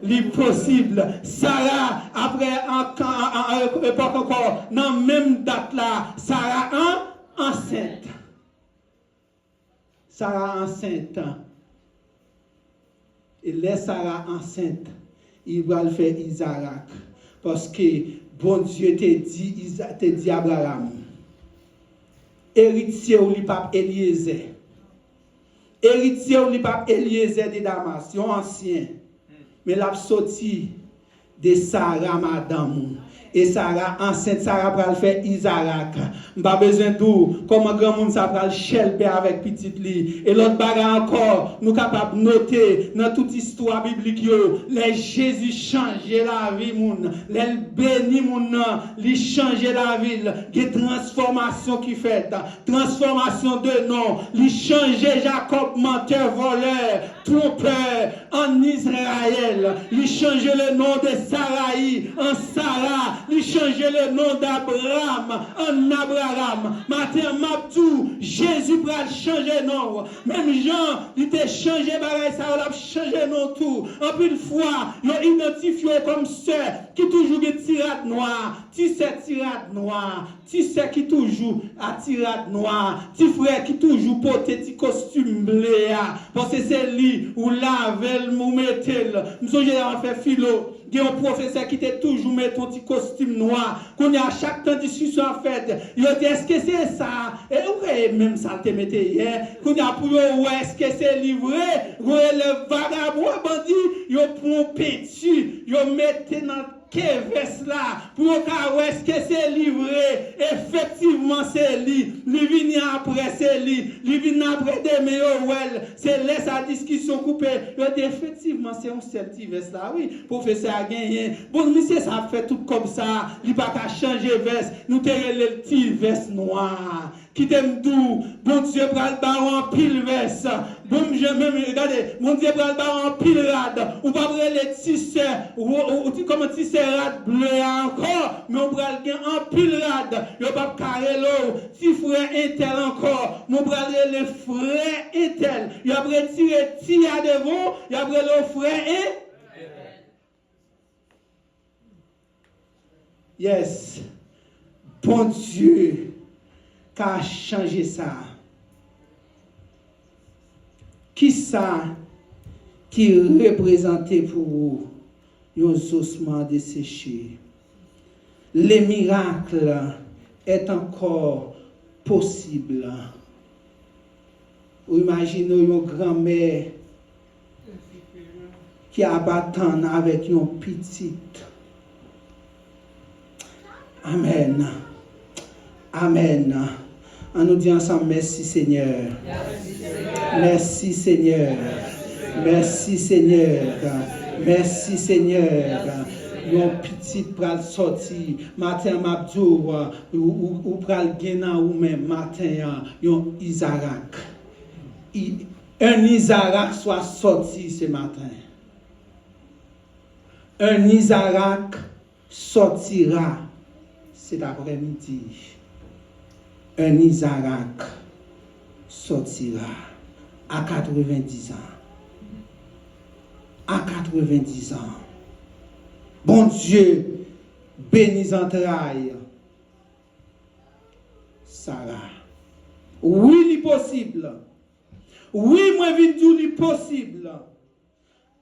li possible. Sarah, après en époque encore, dans même date là, Sarah enceinte. Sarah enceinte. Et laisse Sarah enceinte, il va le faire Isaac. Parce que bon Dieu te dit Abraham, héritier ou li pape Eliezer. Héritier ou li pape Eliezer de Damas, yon ancien. Mais l'a sorti de Sarah madame. Et Sarah enceinte, Sarah pral faire Isaac. M'pas besoin d'où comment grand monde ça pral chelper avec petite li. Et l'autre bagarre encore, nous capable noter dans toute histoire biblique yo, les Jésus changer la vie moun, les béni moun, li changer la ville, des transformation qui fait, transformation de nom, li changer Jacob menteur voleur, trompeur en Israël, li changer le nom de Sarai en Sarah. Il changer le nom d'Abraham en Abraham. Matin, Mabdou, Jésus pral changer nom. Même Jean, il te changé bagaille ça, il a changé nom tout. En plus de fois, il identifié comme ceux qui toujours des tirades noires. Tu sais tirade noire, tu sais qui toujours à tirade noire, tu frère qui toujours porte petit costume bleu. Parce que c'est lui ou lavel ou mettel. Nous avons fait philo. Il y a un professeur qui était toujours met ton petit costume noir. Qu'on a à chaque temps discussion en fait. Il a dit est-ce que c'est ça? Et ouais, même ça te mettait hier. Qu'on a pour ouais, est-ce que c'est livré? Ouais, le vagabond bandit, il prend petit, il mettait dans qu'est-ce là pour voir est-ce que c'est livré. Effectivement c'est lui. Lui vient après c'est lui. Lui vient après demain well. C'est laisse la discussion coupée. Il dit effectivement c'est un seul petit verse là. Oui, professeur a gagné. Bon monsieur ça fait tout comme ça. Il pas qu'à changer verse. Nous te le petit verse noir. Qui t'aime tout, bon Dieu pral baron pile verse. Bon je même regardez, mon Dieu pral baron pile rad. Ou pas les tissé ou comme tissé rad bleu encore, mais on pral gen en pile rad. Yo pas carré l'eau, si frère intel encore, mon pral les frère intel. Yo a retiré tia devant, yo a le frère et yes. Bon Dieu qu'a changé ça. Qui ça qui représentait pour vous un ossement desséché. Les miracles est encore possible. Vous imaginez une grand-mère qui abattant avec une petite. Amen. Amen. On nous dit ensemble, merci Seigneur. Merci Seigneur. Merci Seigneur. Merci Seigneur. Yon petit pral sorti matin m'abdou ou pral gena ou même matin yon Isaac. Un Isaac soit sorti ce matin. Un Isaac sortira cet après-midi. Un Isaac sortira à 90 ans. À 90 ans. Bon Dieu, bénis entrailles. Sarah. Oui, il possible. Oui, moi, vin tout li possible.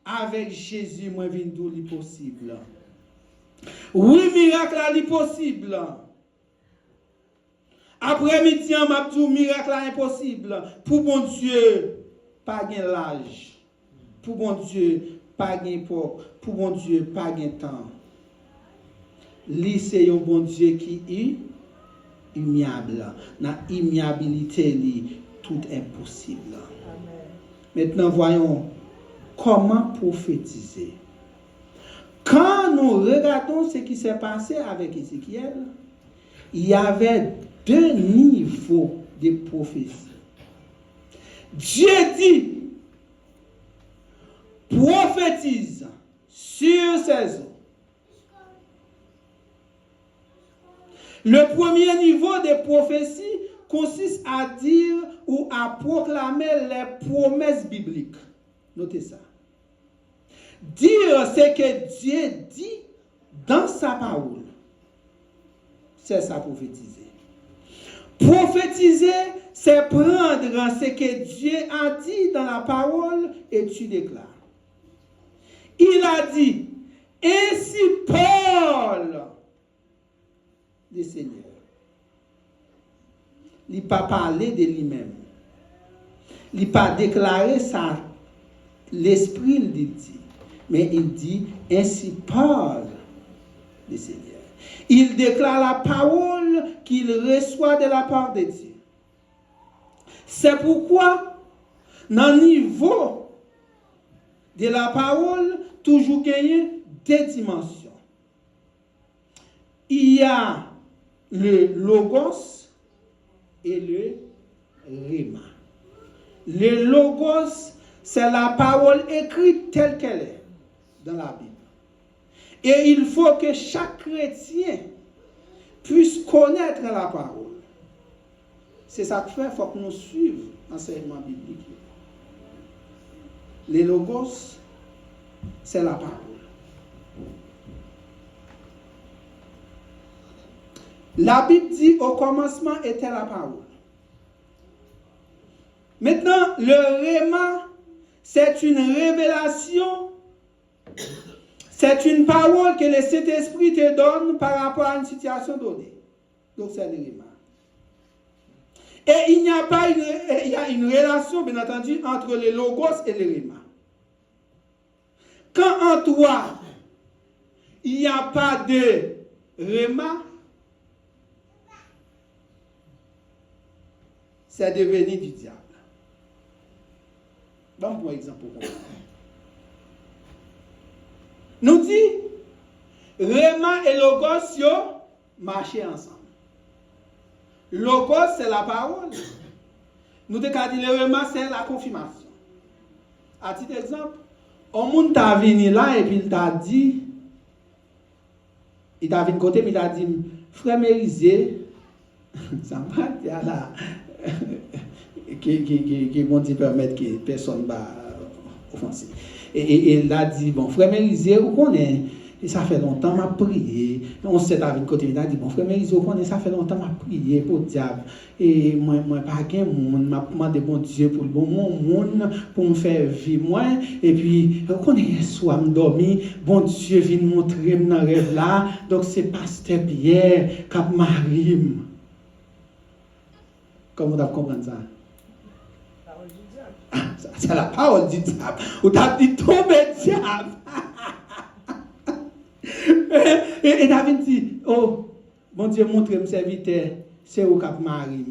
Avec Jésus, moi, vin tout li possible. Oui, miracle li possible. Après-midi, m'a tout miracle impossible. Pour bon Dieu, pas gain l'âge. Pour bon Dieu, pas gain époque. Pour bon Dieu, pas gain temps. Lui, c'est un bon Dieu qui est immuable. Dans l'immuabilité, tout est possible. Maintenant, voyons comment prophétiser. Quand nous regardons ce qui s'est passé avec Ézéchiel, il y avait 2 niveaux de prophétie. Dieu dit, prophétise sur ces eaux. Le premier niveau de prophétie consiste à dire ou à proclamer les promesses bibliques. Notez ça. Dire ce que Dieu dit dans sa parole. C'est ça, prophétiser. Prophétiser, c'est prendre ce que Dieu a dit dans la parole et tu déclares. Il a dit, ainsi parle le Seigneur. Il n'a pas parlé de lui-même. Il n'a pas déclaré ça. L'Esprit le dit. Mais il dit, ainsi parle le Seigneur. Il déclare la parole qu'il reçoit de la part de Dieu. C'est pourquoi, dans le niveau de la parole, toujours gagner 2 dimensions. Il y a le logos et le rhéma. Le logos, c'est la parole écrite telle qu'elle est dans la Bible. Et il faut que chaque chrétien puisse connaître la parole. C'est ça que fait, il faut que nous suivions l'enseignement biblique. Le logos, c'est la parole. La Bible dit au commencement était la parole. Maintenant, le rhéma, c'est une révélation, c'est une parole que le Saint-Esprit te donne par rapport à une situation donnée. Donc c'est le rhéma. Et il n'y a pas il y a une relation, bien entendu, entre le logos et le rhéma. Quand en toi, il n'y a pas de rhéma, c'est devenu du diable. Bon, pour exemple, nous dit, rhéma et logos, yo, marcher ensemble. Logos, c'est la parole. Nous avons dit, le rhéma, c'est la confirmation. À titre d'exemple, un monde t'a venu là et puis il t'a dit, il t'a venu côté, mais il t'a dit, frère Mérisé, ça va dire là, qui vont te permettre que personne ne va offenser. Et il a dit, bon, frère Mérisé, vous connaissez Et ça fait longtemps m'a prié. On s'est avec côté il a dit bon frère mais ça fait longtemps m'a prié pour diable. Et moi pas gain monde m'a demandé bon Dieu pour le bon monde pour me faire vivre moi et puis quand hier soir me dormi bon Dieu vient montrer dans rêve là donc c'est pasteur Pierre qui marie. Comment on comprendre ça? C'est la parole du diable. Ou t'as dit tomber diable. Et David dit, oh, bon Dieu, montre-moi serviteur, c'est où cap Marie.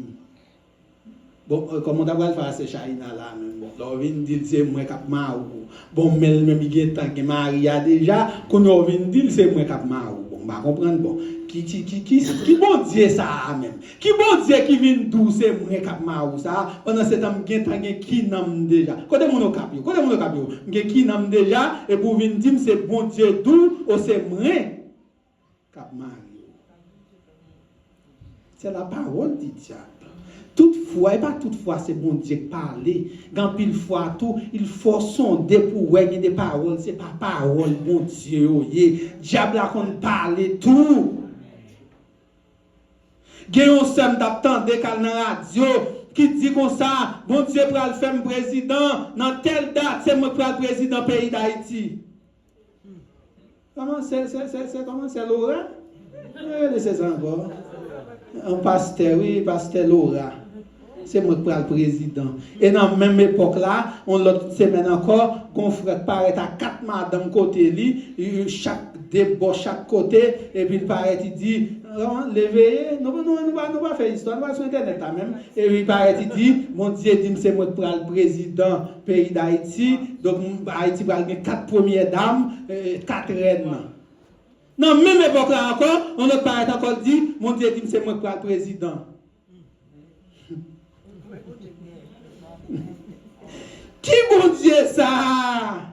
Bon, comment on va faire ce Chahina là même. On vient dire c'est moi cap Marie. Bon, même il tant que Marie a déjà, quand on vient dire c'est moi cap Marie. Bon, va comprendre bon. Qui bon Dieu ça même. Qui bon Dieu qui vient d'où c'est moi cap Marie ça. Pendant ce temps qui nam déjà. Côté mon cap yo, côté mon cap yo. Qui nam déjà et pour venir dire c'est bon Dieu d'où ou c'est moi cap Marie. C'est la parole du diable. Toutefois, et pas toutefois, c'est bon Dieu qui parle. Quand pile fois tout, il faut sonder pour voir des paroles. C'est pas parole, bon Dieu. Diable a qu'on parle tout. Il y a un seul d'attendre dans la radio qui dit comme ça, bon Dieu pour le faire président, dans telle date, c'est moi pour le président pays d'Haïti. Comment c'est Laura? C'est ça encore. Un pasteur, oui, pasteur Laura. C'est moi qui prends le président. Et dans la même époque là, on l'autre semaine encore, qu'on frère paraît à 4 madames côté lui, chaque débat chaque côté, et puis il paraît, il dit, levez, nous va faire histoire, nous va sur internet là même, et puis il paraît, il dit, mon Dieu dit, c'est moi qui prends le président pays d'Haïti, donc Haïti va avoir 4 premières dames, 4 reines. Dans la même époque là encore, on autre paraît encore dit, mon Dieu dit, c'est moi qui prends le président. Qui bon Dieu ça?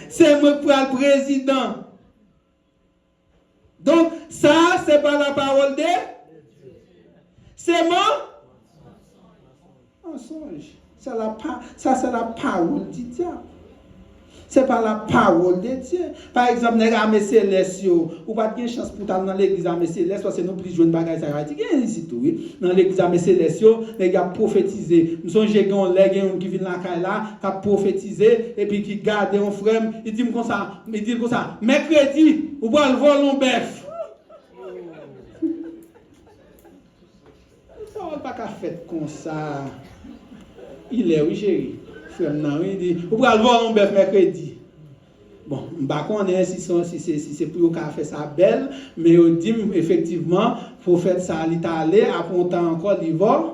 C'est moi pour le président. Donc, ça, c'est pas la parole de Dieu. C'est moi? Mensonge. Ça, c'est la parole du diable. C'est pas la parole de Dieu. Par exemple, les armées célestes, ou pas de chance pour aller dans l'église armée céleste, parce que nous plus jouer une bagaille ça Haïti. Il y a ici tout, oui. Dans l'église armée céleste, les gars prophétisé. Nous sommes j'ai un qui vient là qui a prophétisé et puis qui garde un frère, il dit comme ça, mercredi, ou va le voler un bœuf. Ça va pas faire comme ça. Il est oui chéri. Il dit, vous pouvez voir un bœuf mercredi. Bon, je ne sais pas si c'est pour faire ça belle, mais il dit effectivement, pour faire ça, il est allé, après un temps encore, il vole.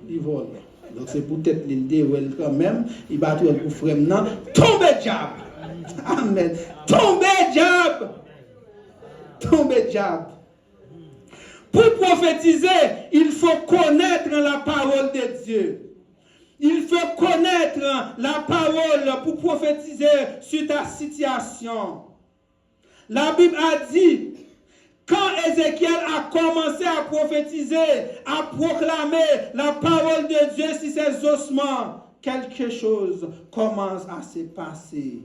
Donc c'est peut-être l'idée quand même, il va tout pour frère maintenant. Tombez diable! Amen. Tombez diable! Tombez diable! Pour prophétiser, il faut connaître la parole de Dieu. Il faut connaître la parole pour prophétiser sur ta situation. La Bible a dit, quand Ézéchiel a commencé à prophétiser, à proclamer la parole de Dieu sur ses ossements, quelque chose commence à se passer.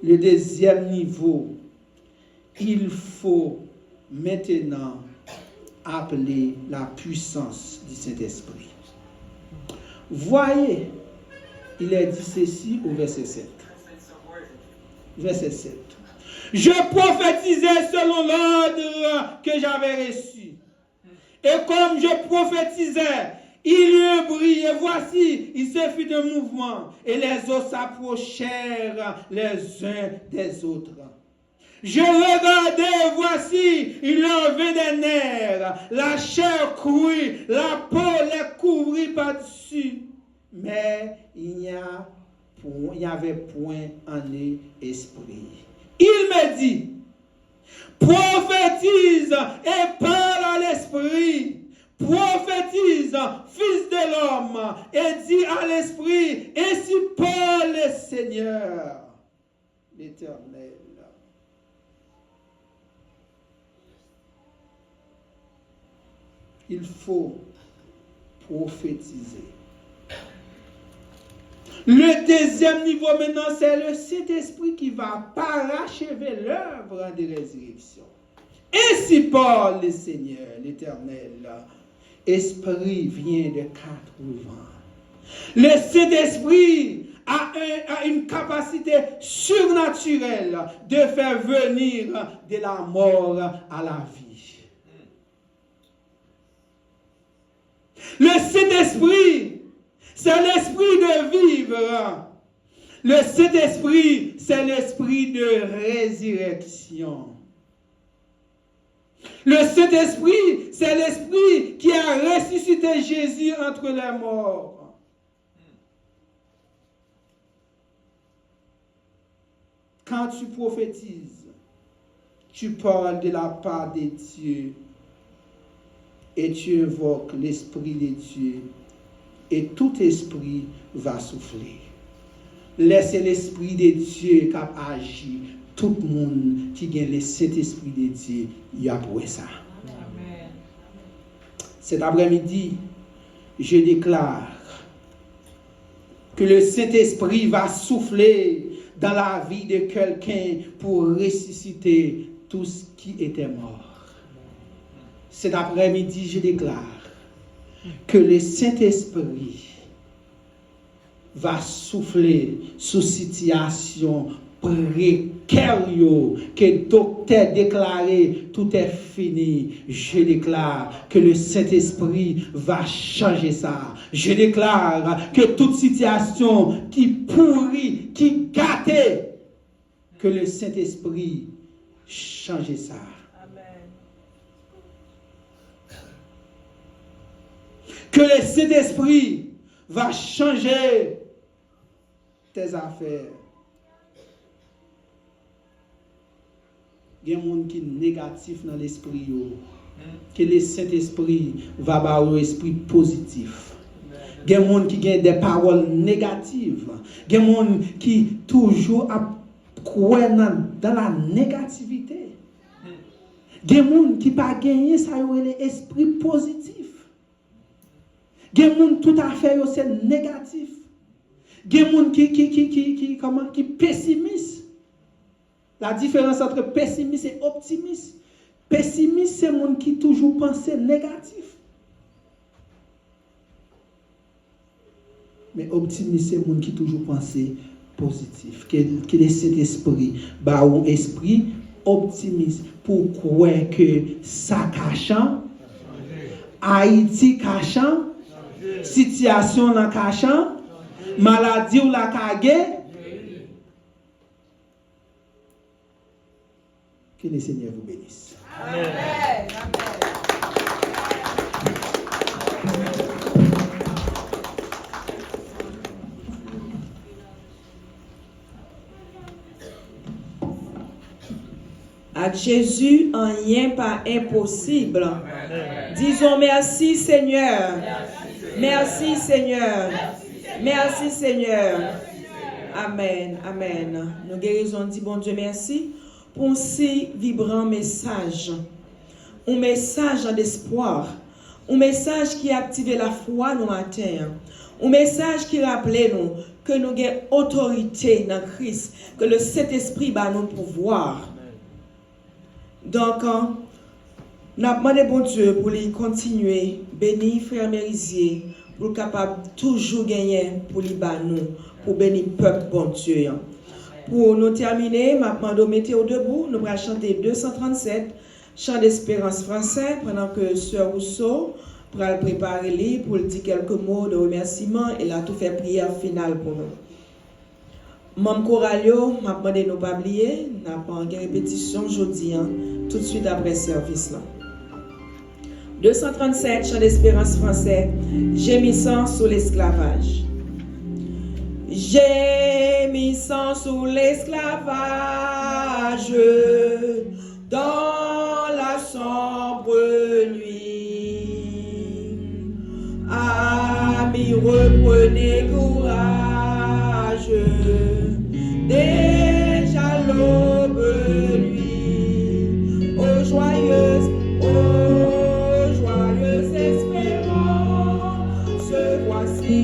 Le deuxième niveau, il faut maintenant appeler la puissance du Saint-Esprit. Voyez, il est dit ceci au verset 7. Verset 7. Je prophétisais selon l'ordre que j'avais reçu. Et comme je prophétisais, il y eut un bruit, et voici, il se fit un mouvement, et les os s'approchèrent les uns des autres. Je regardais, et voici, il leur vint des nerfs, la chair crue, la peau les couvrit par-dessus. Mais il n'y avait point en esprit. Il me dit, prophétise et parle à l'esprit. Prophétise, fils de l'homme, et dis à l'esprit, ainsi parle le Seigneur, l'Éternel. Il faut prophétiser. Le deuxième niveau maintenant, c'est le Saint-Esprit qui va parachever l'œuvre de résurrection. Ainsi parle le Seigneur, l'Éternel. Esprit vient de 4 vents. Le Saint-Esprit a une capacité surnaturelle de faire venir de la mort à la vie. Le Saint-Esprit, c'est l'esprit de vivre. Le Saint-Esprit, c'est l'esprit de résurrection. Le Saint-Esprit, c'est l'esprit qui a ressuscité Jésus entre les morts. Quand tu prophétises, tu parles de la part de Dieu et tu invoques l'Esprit de Dieu et tout esprit va souffler. Laissez l'Esprit de Dieu qui agit. Tout le monde qui gagne le Saint-Esprit de Dieu, il a pour ça. Amen. Cet après-midi, je déclare que le Saint-Esprit va souffler dans la vie de quelqu'un pour ressusciter tout ce qui était mort. Cet après-midi, je déclare que le Saint-Esprit va souffler sous situation précaire que le docteur déclaré tout est fini. Je déclare que le Saint-Esprit va changer ça. Je déclare que toute situation qui pourrit, qui gâtait, que le Saint-Esprit change ça. Amen. Que le Saint-Esprit va changer tes affaires. Il y a des gens qui sont négatifs dans l'esprit. Que le Saint-Esprit va avoir un esprit positif. Il y a des gens qui ont des paroles négatives. Il y a des gens qui toujours croient dans la négativité. Il y a des gens qui n'ont pas gagné ça, l'esprit positif. Il y a des gens tout à fait c'est négatif. Il y a des gens qui pessimistes. La différence entre pessimiste et optimiste. Pessimiste, c'est monde qui toujours pense négatif. Mais optimiste, c'est monde qui toujours pense positif. Que le Saint-Esprit, un esprit optimiste pour croire que ça cachant, Haïti cachant, situation dans cachant, maladie ou la kage. Que le Seigneur vous bénisse. Amen. À Jésus, rien pas impossible. Disons merci Seigneur. Merci Seigneur. Merci Seigneur. Amen. Amen. Nous guérisons, dit bon Dieu merci. Pour un si vibrant message, un message d'espoir, un message qui active la foi nos matins, un message qui rappelle nous que nous avons autorité dans Christ, que le Saint-Esprit va nous pouvoir. Donc, nous avons demandé bon Dieu pour lui continuer, bénir frère Mérisier, pour capable toujours gagner pour lui nous, pour bénir le peuple bon Dieu. Pour nous terminer, maintenant, nous mettons debout, nous allons chanter 237, chant d'espérance français, pendant que Sœur Rousseau va préparer lui pour dire quelques mots de remerciement et là tout fait prière finale pour nous. Mam Coralio, m'a demandé de ne pas oublier, n'a pas en répétition aujourd'hui, tout de suite après service là. 237, chant d'espérance français, gémissant sous l'esclavage. Gémissant sous l'esclavage, dans la sombre nuit. Amis, reprenez courage, déjà l'aube nuit. Ô joyeuse espérance, voici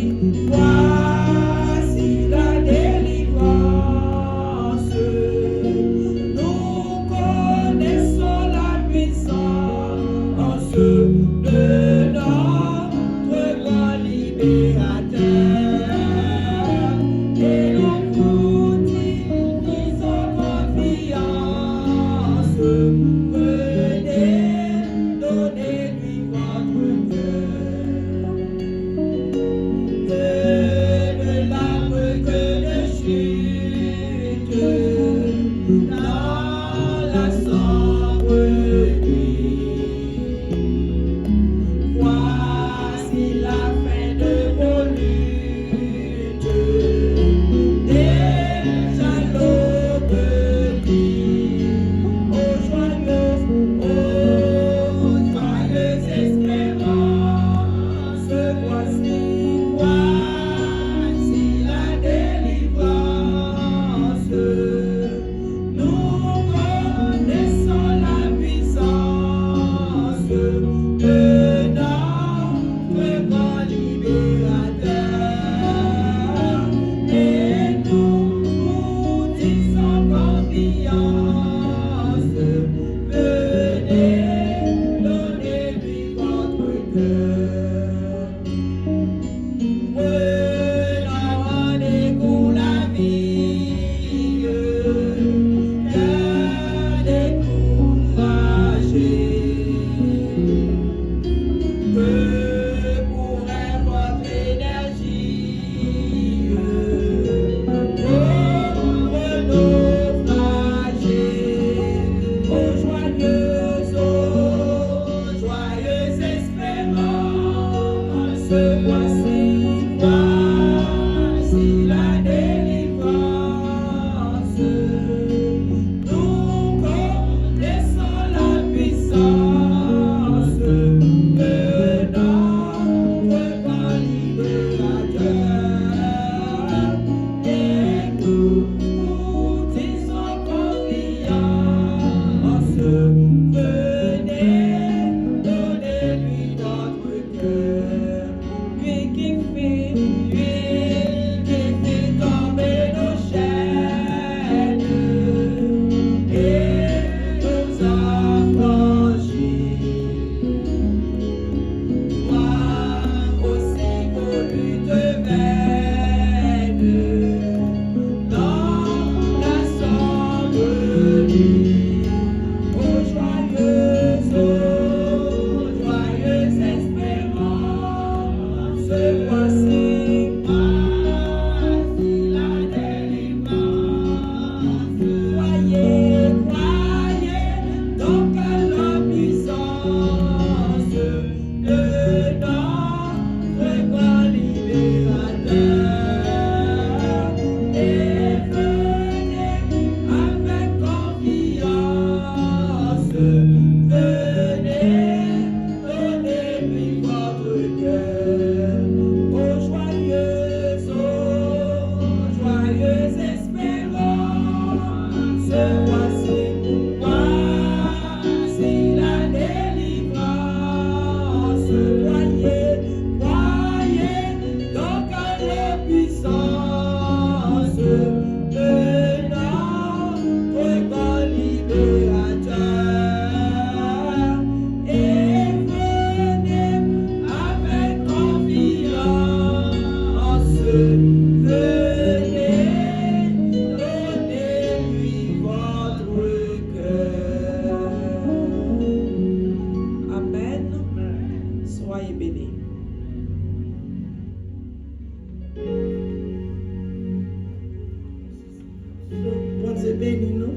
Bon Dieu bénis nous.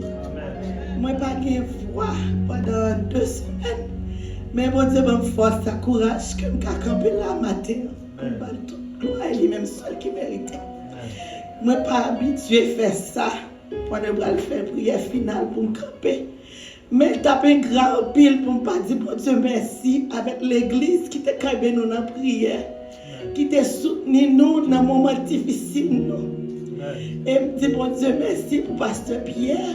Moi, pas de foi pendant 2 semaines. Mais bon Dieu, me force, ça courage que je peux camper là matin. Gloire est lui-même seul qui mérite. Moi, pas habitué à faire ça. Pendant que je faire prière finale pour me camper. Mais je tape un grand pile pour me pas dire bon Dieu merci avec l'église qui t'a campé nous dans la prière. Qui t'a soutenu nous dans un moment difficile. Et me dit bon Dieu merci pour Pasteur Pierre,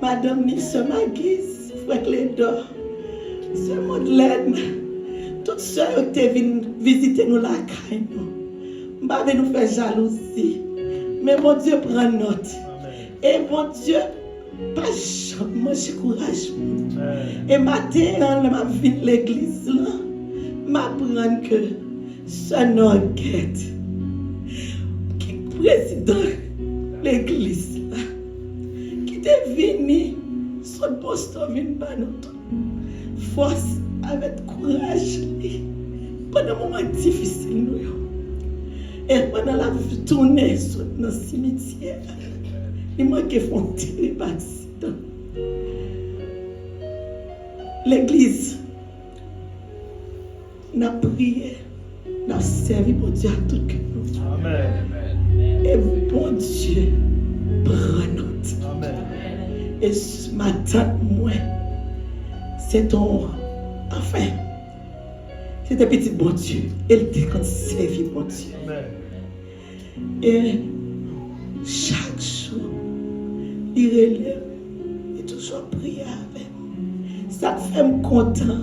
Madame Nilson Maguise, Frère Clédor, Sœur Madeleine, toutes sœurs qui viennent visiter nous la caille. Je ne vais pas nous faire jalousie. Mais mon Dieu prend note. Et mon Dieu, pas jamais manger courage. Et matin, je vais à l'église, je m'apprends que ce Norguette, qui est président de l'église, qui est venu sur le poste, venu par notre force, avec courage, pendant un moment difficile. Et pendant la tournée sur le cimetière, il m'a fait un terrible accident. L'église n'a prié, n'a servi pour Dieu à tout que nous. Amen. Et bon Dieu, prend note. Amen. Et ce matin, moi, c'est ton. Enfin, c'est un petit bon Dieu. Elle dit qu'on servi bon Dieu. Amen. Et chaque jour, il relève et toujours prier avec. Ça fait me content.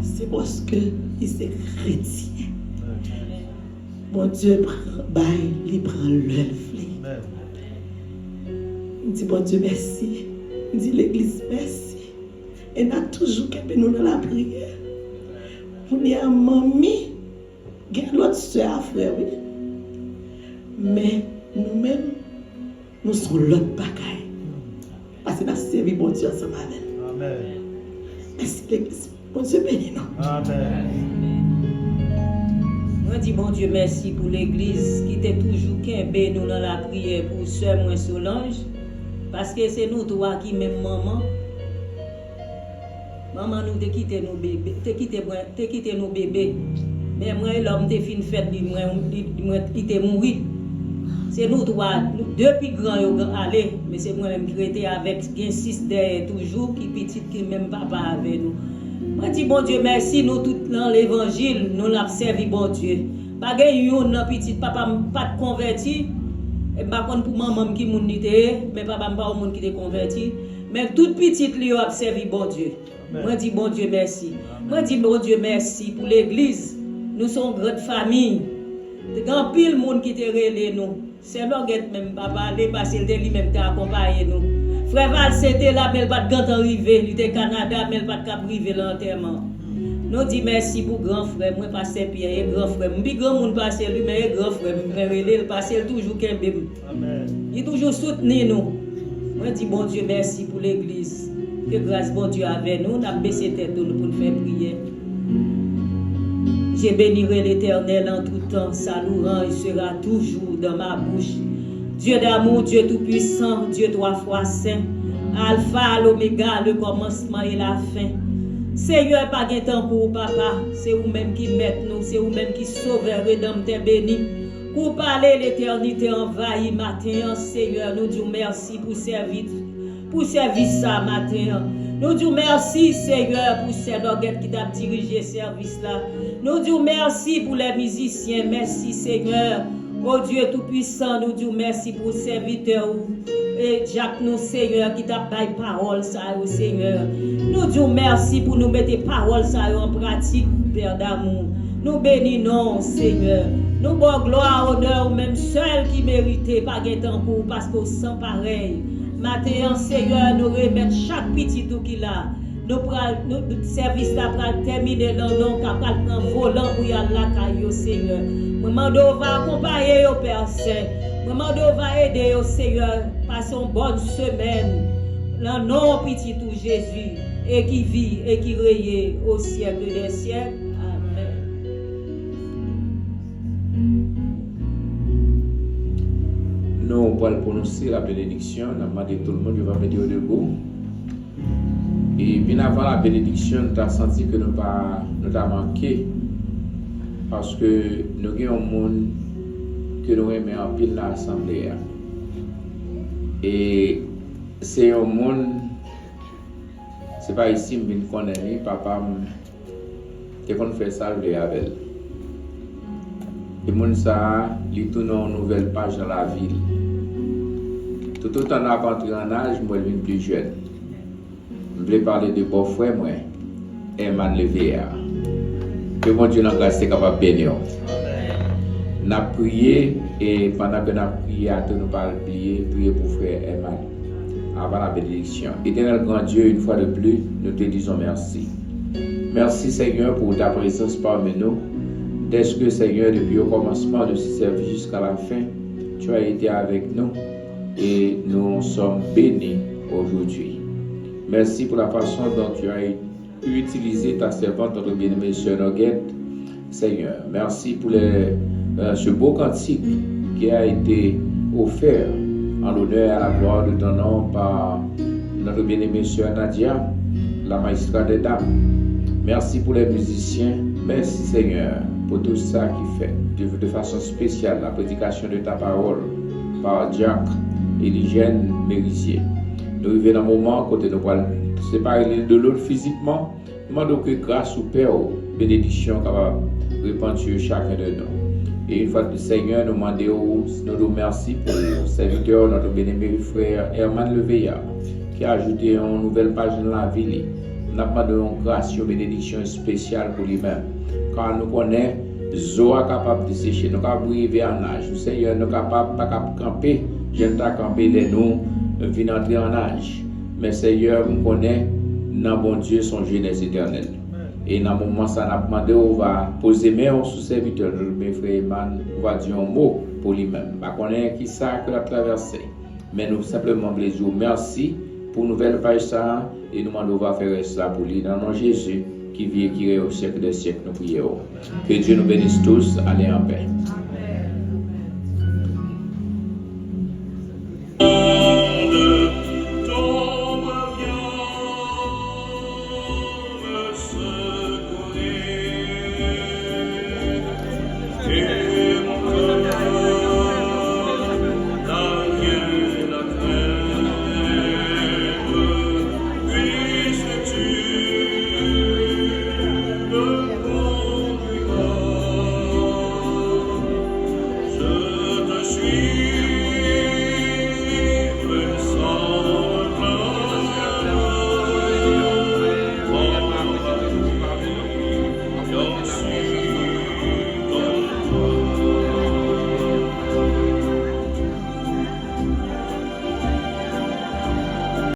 C'est parce que il est chrétien. Mon Dieu il prend l'œuvre. Il dit bon Dieu merci. Il dit l'église merci. Et nous a toujours qu'elle nous dans la prière. On est à mamie, il y a l'autre soeur, frère, oui. Mais nous-mêmes, nous sommes l'autre bagaille. Parce que nous avons servi bon Dieu ensemble avec. Amen. Merci l'église. Bon Dieu bénis nous. Amen. Moi dis bon Dieu merci pour l'église qui était toujours qu'aimbé nous dans la prière pour sœur moi Solange. Parce que c'est nous trois qui même maman. Maman nous te quitté nos bébés, te quitté nos bébés. Mais moi l'homme te fin fait moi qui te mourir. C'est nous trois, depuis grand yo aller, mais c'est moi même qui était avec 6 derrière toujours qui petite qui même papa avec nous. Moi dis bon Dieu merci nous tout dans l'évangile, nous l'a servi bon Dieu. Pas gagne yon petit papa pas converti. Et pas contre pour maman qui moun nité, mais papa pas au monde qui te converti, mais toute petite lui a servi bon Dieu. Moi dis bon Dieu merci. Moi dis bon Dieu merci pour l'église. Nous sommes grande famille. Grand pile monde qui te relé nous. C'est l'orgueil même papa aller passer le lui-même t'a accompagné nous. Frère Val c'était là mais pas de arrivé, il était Canada mais pas de privé l'enterrement. Nous dit merci pour grand frère, moi passer Pierre, grand frère. M'bi grand monde passer lui mais grand frère, me relé le passer toujours qu'un bébé. Amen. Il toujours soutenu nous. Moi dis bon Dieu merci pour l'église. Que grâce bon Dieu avec nous, n'a baissé tête nous pour faire prier. Je bénirai l'Éternel en tout temps, sa louange sera toujours dans ma bouche. Dieu d'amour, Dieu tout-puissant, Dieu 3 fois saint, Alpha, l'Oméga, le commencement et la fin. Seigneur, pas de temps pour papa, c'est vous-même qui mettez nous, c'est vous-même qui sauvez, rédempteur béni. Pour parler l'éternité envahie matin, Seigneur, nous disons merci pour service ça matin. Nous disons merci Seigneur pour ces orgueils qui t'a dirigé service là. Nous disons merci pour les musiciens, merci Seigneur. Oh Dieu tout-puissant, nous disons merci pour les serviteurs et Jacques nous Seigneur qui t'a baillé parole ça au Seigneur. Nous disons merci pour nous mettre parole ça en pratique, Père d'amour. Nous bénissons Seigneur. Nous bon gloire, honneur, même seul qui méritait pas de temps pour parce qu'on sent pareil. Maintenant, Seigneur, nous remettons chaque petit tout qu'il a. Notre service là pour terminer dans nom capable de prendre volant pour y aller la caillou, Seigneur. Maman va accompagner au Père Saint. Maman va aider au Seigneur. Passons une bonne semaine. Dans le nom petit tout Jésus. Et qui vit et qui règne au siècle des siècles. Amen. Nous allons prononcer la bénédiction. Nous demandons tout le monde va mettre debout. Et bien avant la bénédiction, nous avons senti que nous avons manqué. Parce que nous avons un monde que nous aimons en pile dans l'assemblée. Et c'est un monde, c'est pas ici que je connais, papa, qui fait ça avec elle. Et le monde, ça, il tourne une nouvelle page dans la ville. Tout autant on a rentré en âge, moi, je suis plus jeune. Je voulais parler de beau frère, moi, Herman Levéa. Que mon Dieu, notre grâce, est capable de bénir. On a prié et pendant que nous avons prié, nous pas prier pour frère Herman avant la bénédiction. Éternel grand Dieu, une fois de plus, nous te disons merci. Merci Seigneur pour ta présence parmi nous. Dès que Seigneur, depuis le commencement de ce service jusqu'à la fin, tu as été avec nous et nous sommes bénis aujourd'hui. Merci pour la façon dont tu as utilisé ta servante, notre bien-aimée Sœur Noguette. Seigneur, merci pour ce beau cantique qui a été offert en l'honneur et à la gloire de ton nom par notre bien-aimée Sœur Nadia, la magistrate des dames. Merci pour les musiciens. Merci Seigneur pour tout ça qui fait de façon spéciale la prédication de ta parole par Jacques et l'hygiène Mérisier. Nous arrivons dans un moment côté nous allons séparer l'un de l'autre physiquement. Nous demandons que grâce au Père, bénédiction capable de répandre sur chacun de nous. Et une fois que Seigneur nous demandons, nous remercions pour le serviteur, notre bien-aimé frère Herman Levéa, qui a ajouté une nouvelle page dans la ville. Nous demandons une grâce, une bénédiction spéciale pour lui-même. Car nous connaissons, Zoa capable de sécher, nous capables arriver en âge. Le Seigneur nous capable de camper, j'aime ta camper les nous, venir entrer en âge. Mais Seigneur, nous connaissons, dans bon Dieu, son jeunesse éternelle. Et dans le moment, ça n'a demandé, on va poser main sur serviteur, mes frères Eman, on va dire un mot pour lui-même. On connaît qui ça que l'a traversé. Mais nous simplement voulons dire merci pour nouvelle page ça et nous demandons va faire ça pour lui dans le nom de Jésus qui vit et qui est au siècle des siècles. Nous prions. Que Dieu nous bénisse tous. Allez en paix.